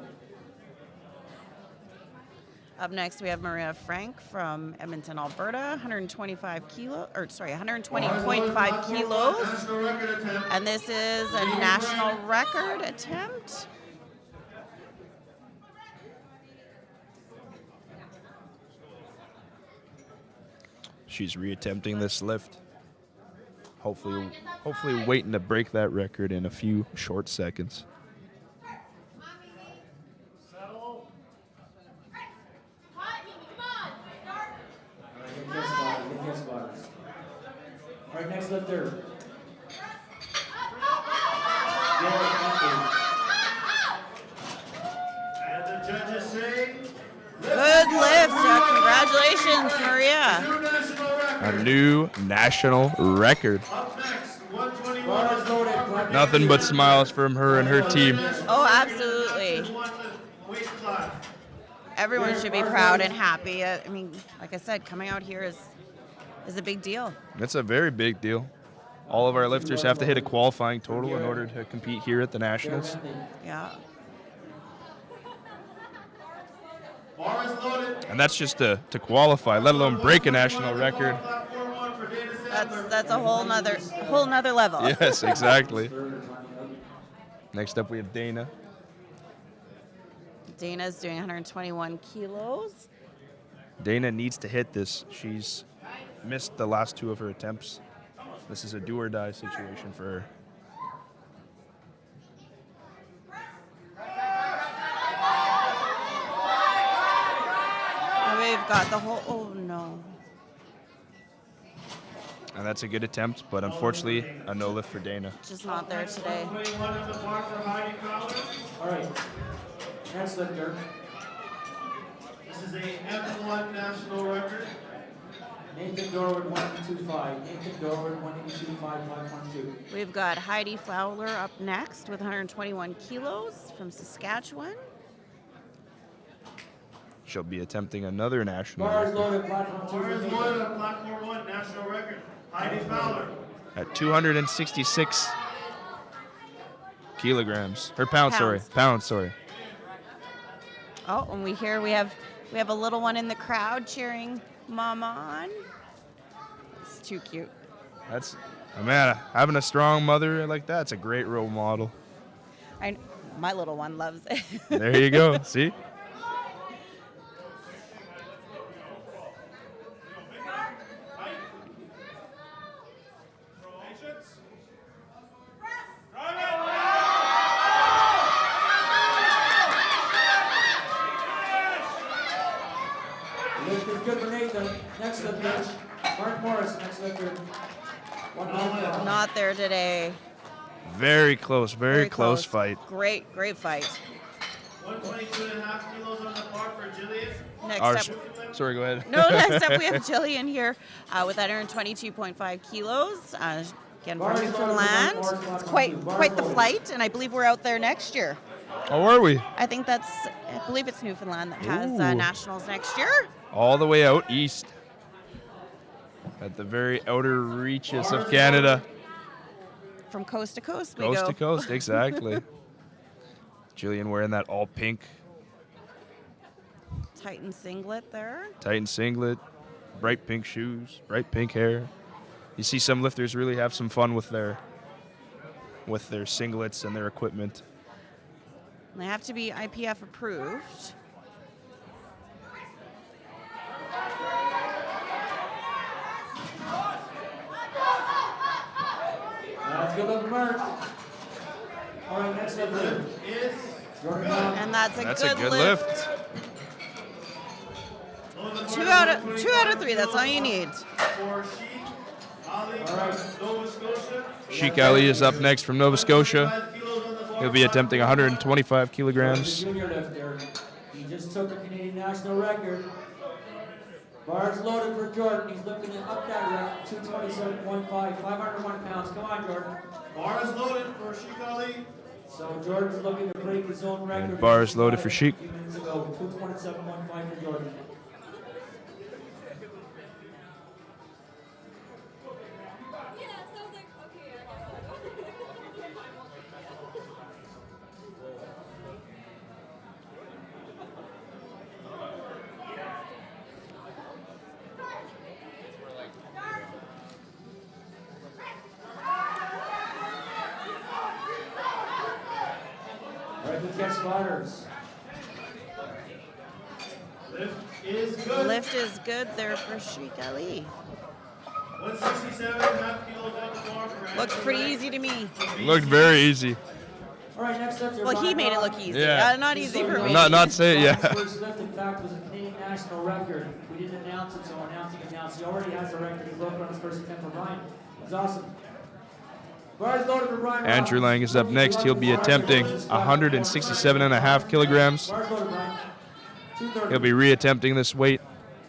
Speaker 6: Up next, we have Maria Frank from Edmonton, Alberta, 125 kilo, or sorry, 120.5 kilos.
Speaker 7: National record attempt.
Speaker 6: And this is a national record attempt.
Speaker 5: She's reattempting this lift. Hopefully waiting to break that record in a few short seconds.
Speaker 3: lifter. Garrett Huntley.
Speaker 7: And the judges say,
Speaker 6: Good lift. Congratulations, Maria.
Speaker 7: new national record.
Speaker 5: A new national record.
Speaker 7: Up next, 121.
Speaker 3: Bars loaded. Black
Speaker 5: Nothing but smiles from her and her team.
Speaker 6: Oh, absolutely.
Speaker 7: Won the weight class.
Speaker 6: Everyone should be proud and happy. I mean, like I said, coming out here is a big deal.
Speaker 5: It's a very big deal. All of our lifters have to hit a qualifying total in order to compete here at the Nationals.
Speaker 6: Yeah.
Speaker 7: Bar is loaded.
Speaker 5: And that's just to qualify, let alone break a national record.
Speaker 7: Platform 1 for Dana Sandler.
Speaker 6: That's a whole nother level.
Speaker 5: Yes, exactly. Next up, we have Dana.
Speaker 6: Dana's doing 121 kilos.
Speaker 5: Dana needs to hit this. She's missed the last 2 of her attempts. This is a do or die situation for her.
Speaker 6: And we've got the whole. Oh no.
Speaker 5: And that's a good attempt, but unfortunately, a no lift for Dana.
Speaker 6: Just not there today.
Speaker 7: 121 of the bar for Heidi Fowler.
Speaker 3: All right. Next lifter.
Speaker 7: This is a F1 national record.
Speaker 3: Nathan Dorward 182.5. Nathan Dorward 182.5.
Speaker 6: We've got Heidi Fowler up next with 121 kilos from Saskatchewan.
Speaker 5: She'll be attempting another national
Speaker 3: Bars
Speaker 5: record
Speaker 3: loaded. Platform 2
Speaker 7: Bar
Speaker 3: for
Speaker 7: is
Speaker 3: Nathan.
Speaker 7: loaded on platform 1 national record. Heidi Fowler.
Speaker 5: at 266 kilograms. Or pounds, sorry.
Speaker 6: Pounds.
Speaker 5: Pounds, sorry.
Speaker 6: Oh, and we have a little one in the crowd cheering Mama on. It's too cute.
Speaker 5: That's, man, having a strong mother like that's a great role model.
Speaker 6: My little one loves it.
Speaker 5: There you go. See?
Speaker 3: Lift is good for Nathan. Next lifter. Mark Morris. Next lifter. 195.
Speaker 6: Not there today.
Speaker 5: Very close, very close fight.
Speaker 6: Great fight.
Speaker 7: 122.5 kilos on the bar for Jillian.
Speaker 6: Next up,
Speaker 5: Sorry, go ahead.
Speaker 6: no, next up we have Jillian here with 122.5 kilos. Again, from Newfoundland. It's quite the flight, and I believe we're out there next year.
Speaker 5: Oh, are we?
Speaker 6: I believe it's Newfoundland that has
Speaker 5: Ooh.
Speaker 6: nationals next year.
Speaker 5: All the way out east. At the very outer reaches of Canada.
Speaker 6: From coast to coast we
Speaker 5: Coast
Speaker 6: go.
Speaker 5: to coast, exactly. Jillian wearing that all pink
Speaker 6: Titan singlet there.
Speaker 5: Titan singlet, bright pink shoes, bright pink hair. You see some lifters really have some fun with their singlets and their equipment.
Speaker 6: They have to be IPF approved.
Speaker 3: That's good looking Mark. All right, next lifter.
Speaker 7: Is
Speaker 3: Jordan Brown.
Speaker 6: And that's
Speaker 5: That's a good lift.
Speaker 6: 2 out of 3. That's all you need.
Speaker 7: for Sheik Ali from Nova Scotia.
Speaker 5: Sheik Ali is up next from Nova Scotia.
Speaker 7: 5 kilos on the bar.
Speaker 5: He'll be attempting 125 kilograms.
Speaker 3: Junior lifter. He just took a Canadian national record. Bars loaded for Jordan. He's looking to up that record. 227.5. 501 pounds. Come on, Jordan.
Speaker 7: Bar is loaded for Sheik Ali.
Speaker 3: So Jordan's looking to break his own record.
Speaker 5: bars loaded for Sheik.
Speaker 3: A few minutes ago. 227.5 for Jordan. All right, we catch spotters.
Speaker 7: Lift is good.
Speaker 6: Lift is good there for Sheik Ali.
Speaker 7: 167.5 kilos on the bar for
Speaker 6: Looks
Speaker 7: Angela
Speaker 6: pretty
Speaker 7: Wright.
Speaker 6: easy to me.
Speaker 5: Looked very easy.
Speaker 3: All right, next up.
Speaker 6: Well, he made it look easy.
Speaker 5: Yeah.
Speaker 6: Not easy for me.
Speaker 5: Not say it, yeah.
Speaker 3: His first lift, in fact, was a Canadian national record. We didn't announce it, so we're announcing it now. So he already has a record. He broke it on his first attempt for Ryan. That's awesome. Bars loaded for Brian.
Speaker 5: Andrew
Speaker 3: Robbins.
Speaker 5: Lang is up next. He'll be attempting 167.5 kilograms.
Speaker 3: Bars loaded, Brian. 230.
Speaker 5: He'll be reattempting this weight.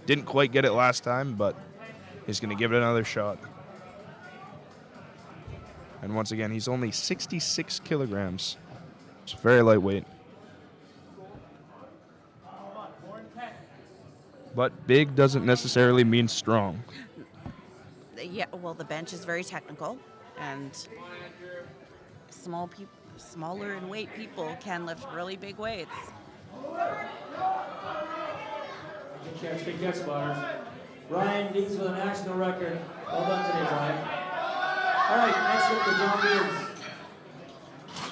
Speaker 5: Didn't quite get it last time, but he's going to give it another shot. And once again, he's only 66 kilograms. It's very lightweight. But big doesn't necessarily mean strong.
Speaker 6: Yeah, well, the bench is very technical, and smaller in weight people can lift really big weights.
Speaker 3: Good catch, spotters. Brian Dees with a national record. Well done today, Brian. All right, next up to John Beards.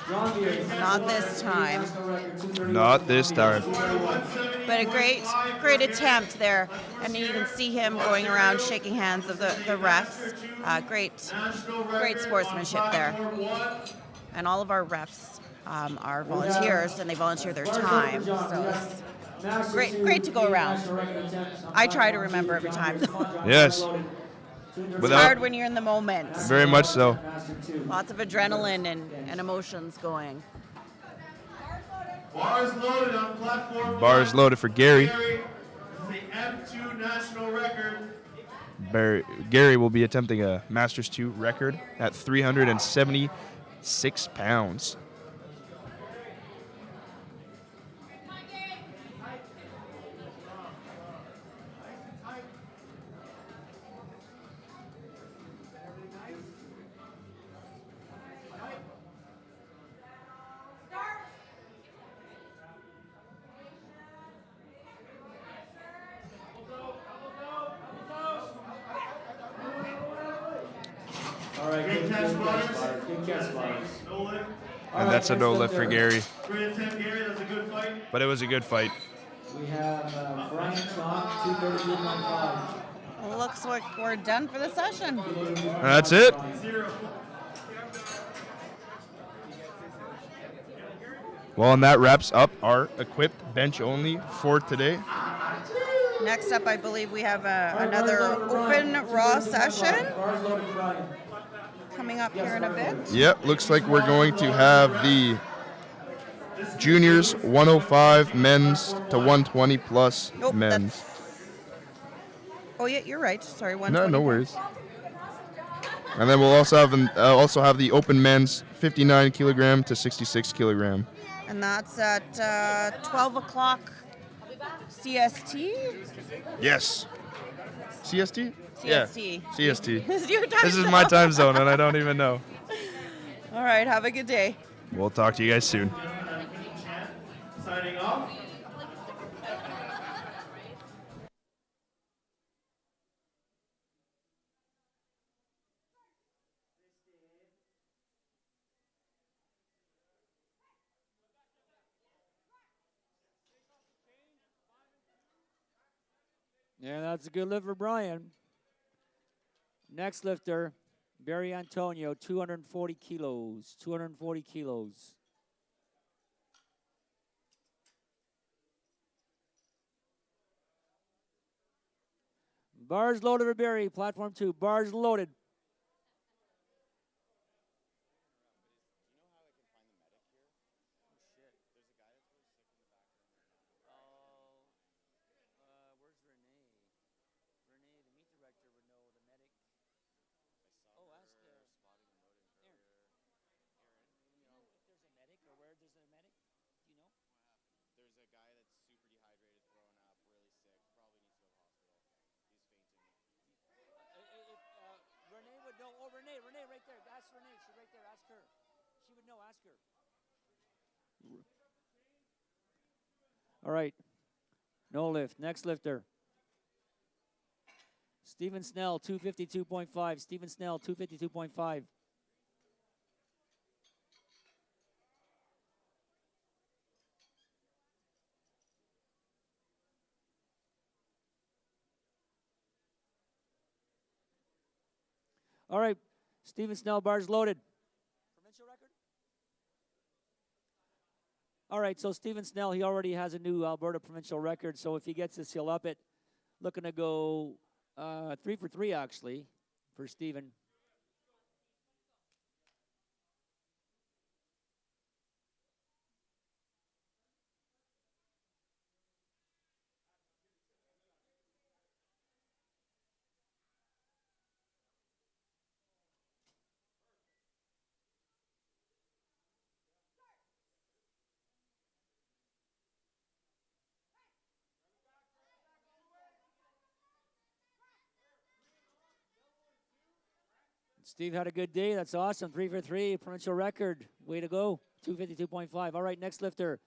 Speaker 3: John Beards.
Speaker 6: Not this time.
Speaker 3: National record, 231
Speaker 5: Not
Speaker 3: for
Speaker 5: this
Speaker 3: John
Speaker 5: time.
Speaker 3: Beards.
Speaker 6: But a great attempt there, and you can see him going around shaking hands with the refs. Great sportsmanship there. And all of our refs are volunteers, and they volunteer their time. So it's great to go around. I try to remember every time.
Speaker 5: Yes.
Speaker 6: It's hard when you're in the moment.
Speaker 5: Very much so.
Speaker 6: Lots of adrenaline and emotions going.
Speaker 7: Bars loaded on platform.
Speaker 5: Bars
Speaker 7: one.
Speaker 5: loaded for Gary.
Speaker 7: Gary. This is the M2 national record.
Speaker 5: Gary will be attempting a Masters 2 record at 376 pounds.
Speaker 3: All right, good catch, spotters. Good catch, spotters.
Speaker 7: No lift.
Speaker 3: All
Speaker 5: And
Speaker 3: right,
Speaker 5: that's a
Speaker 3: next
Speaker 5: no
Speaker 3: up
Speaker 5: lift for
Speaker 3: there,
Speaker 5: Gary.
Speaker 7: Great attempt, Gary. That's a good fight.
Speaker 5: But it was a good fight.
Speaker 3: We have Brian Chong, 232.5.
Speaker 6: Looks like we're done for the session.
Speaker 5: That's it. Well, and that wraps up our equipped bench only for today.
Speaker 6: Next up, I believe we have another open raw session
Speaker 3: Bars loaded for Brian.
Speaker 6: coming up here in a bit.
Speaker 5: Yep, looks like we're going to have the juniors 105 men's to 120 plus
Speaker 6: Nope,
Speaker 5: men's.
Speaker 6: that's. Oh yeah, you're right. Sorry,
Speaker 5: No,
Speaker 6: 120.
Speaker 5: no worries. And then we'll also have the open men's 59 kilogram to 66 kilogram.
Speaker 6: And that's at 12 o'clock CST.
Speaker 5: Yes. CST?
Speaker 6: CST.
Speaker 5: Yeah. CST.
Speaker 6: This is your time
Speaker 5: This is my
Speaker 6: zone.
Speaker 5: time zone, and I don't even know.
Speaker 6: All right, have a good day.
Speaker 5: We'll talk to you guys soon.
Speaker 7: Signing off.
Speaker 3: Yeah, that's a good lift for Brian. Next lifter, Barry Antonio, 240 kilos. 240 kilos. Bars loaded for Barry, platform 2. Bars loaded. Renee, right there. Ask Renee. She's right there. Ask her. She would know. Ask her. All right. No lift. Next lifter. Stephen Snell, 252.5. Stephen Snell, 252.5. All right, Stephen Snell, bars loaded. Provincial record? All right, so Stephen Snell, he already has a new Alberta provincial record, so if he gets this, he'll up it. Looking to go 3 for 3, actually, for Stephen. Steve had a good day. That's awesome. 3 for 3, provincial record. Way to go. 252.5. All right, next lifter.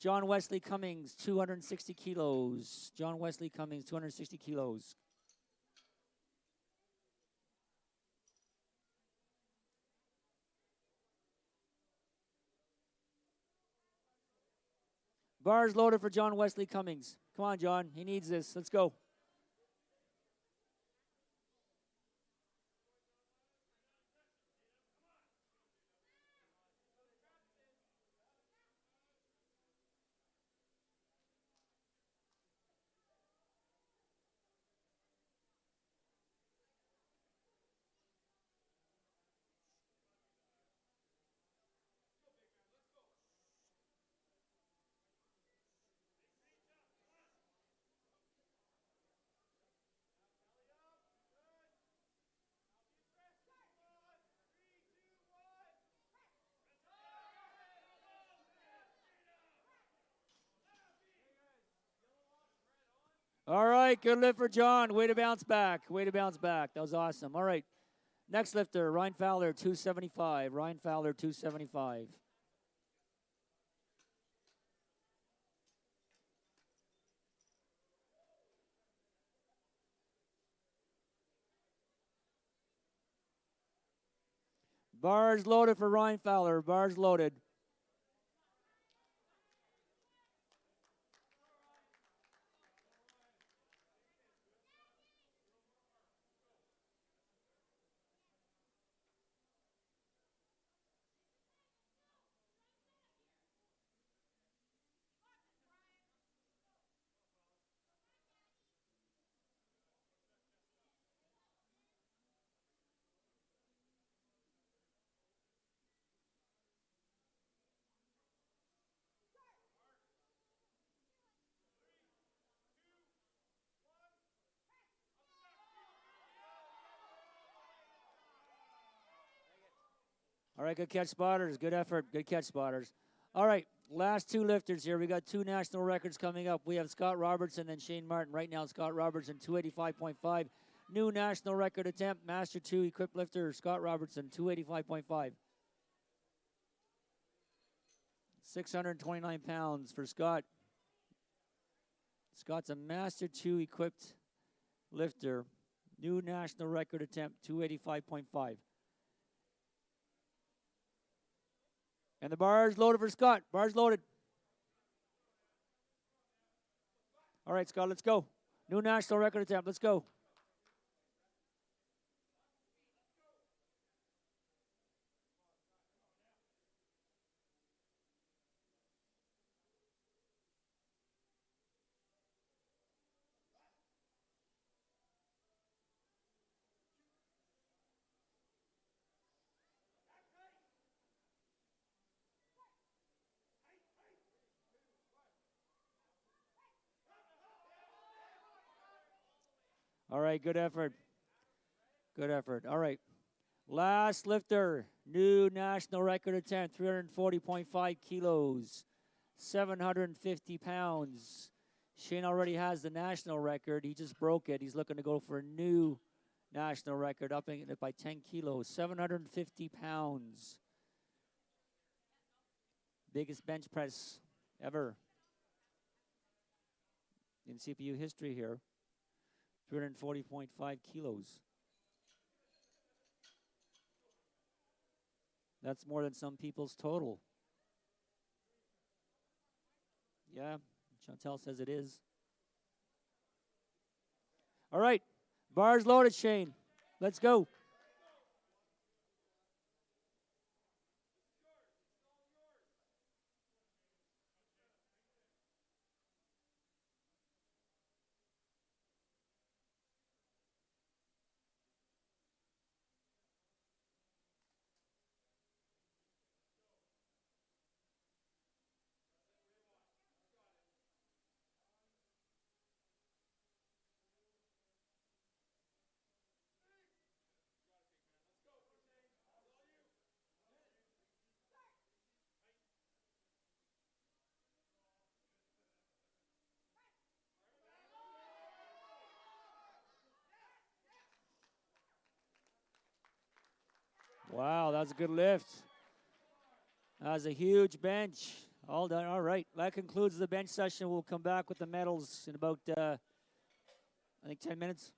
Speaker 3: John Wesley Cummings, 260 kilos. John Wesley Cummings, 260 kilos. Bars loaded for John Wesley Cummings. Come on, John. He needs this. Let's go. All right, good lift for John. Way to bounce back. Way to bounce back. That was awesome. All right, next lifter, Ryan Fowler, 275. Ryan Fowler, 275. Bars loaded for Ryan Fowler. Bars loaded. All right, good catch, spotters. Good effort. Good catch, spotters. All right, last two lifters here. We got two national records coming up. We have Scott Robertson and Shane Martin. Right now, Scott Robertson, 285.5. New national record attempt, Master 2 equipped lifter, Scott Robertson, 285.5. 629 pounds for Scott. Scott's a Master 2 equipped lifter. New national record attempt, 285.5. And the bar's loaded for Scott. Bar's loaded. All right, Scott, let's go. New national record attempt. Let's go. All right, good effort. Good effort. All right. Last lifter, new national record attempt, 340.5 kilos, 750 pounds. Shane already has the national record. He just broke it. He's looking to go for a new national record, upping it by 10 kilos, 750 pounds. Biggest bench press ever in CPU history here. 340.5 kilos. That's more than some people's total. Yeah, Chantel says it is. All right, bars loaded, Shane. Let's go. Wow, that's a good lift. That's a huge bench. All done. All right. That concludes the bench session. We'll come back with the medals in about, I think, 10 minutes.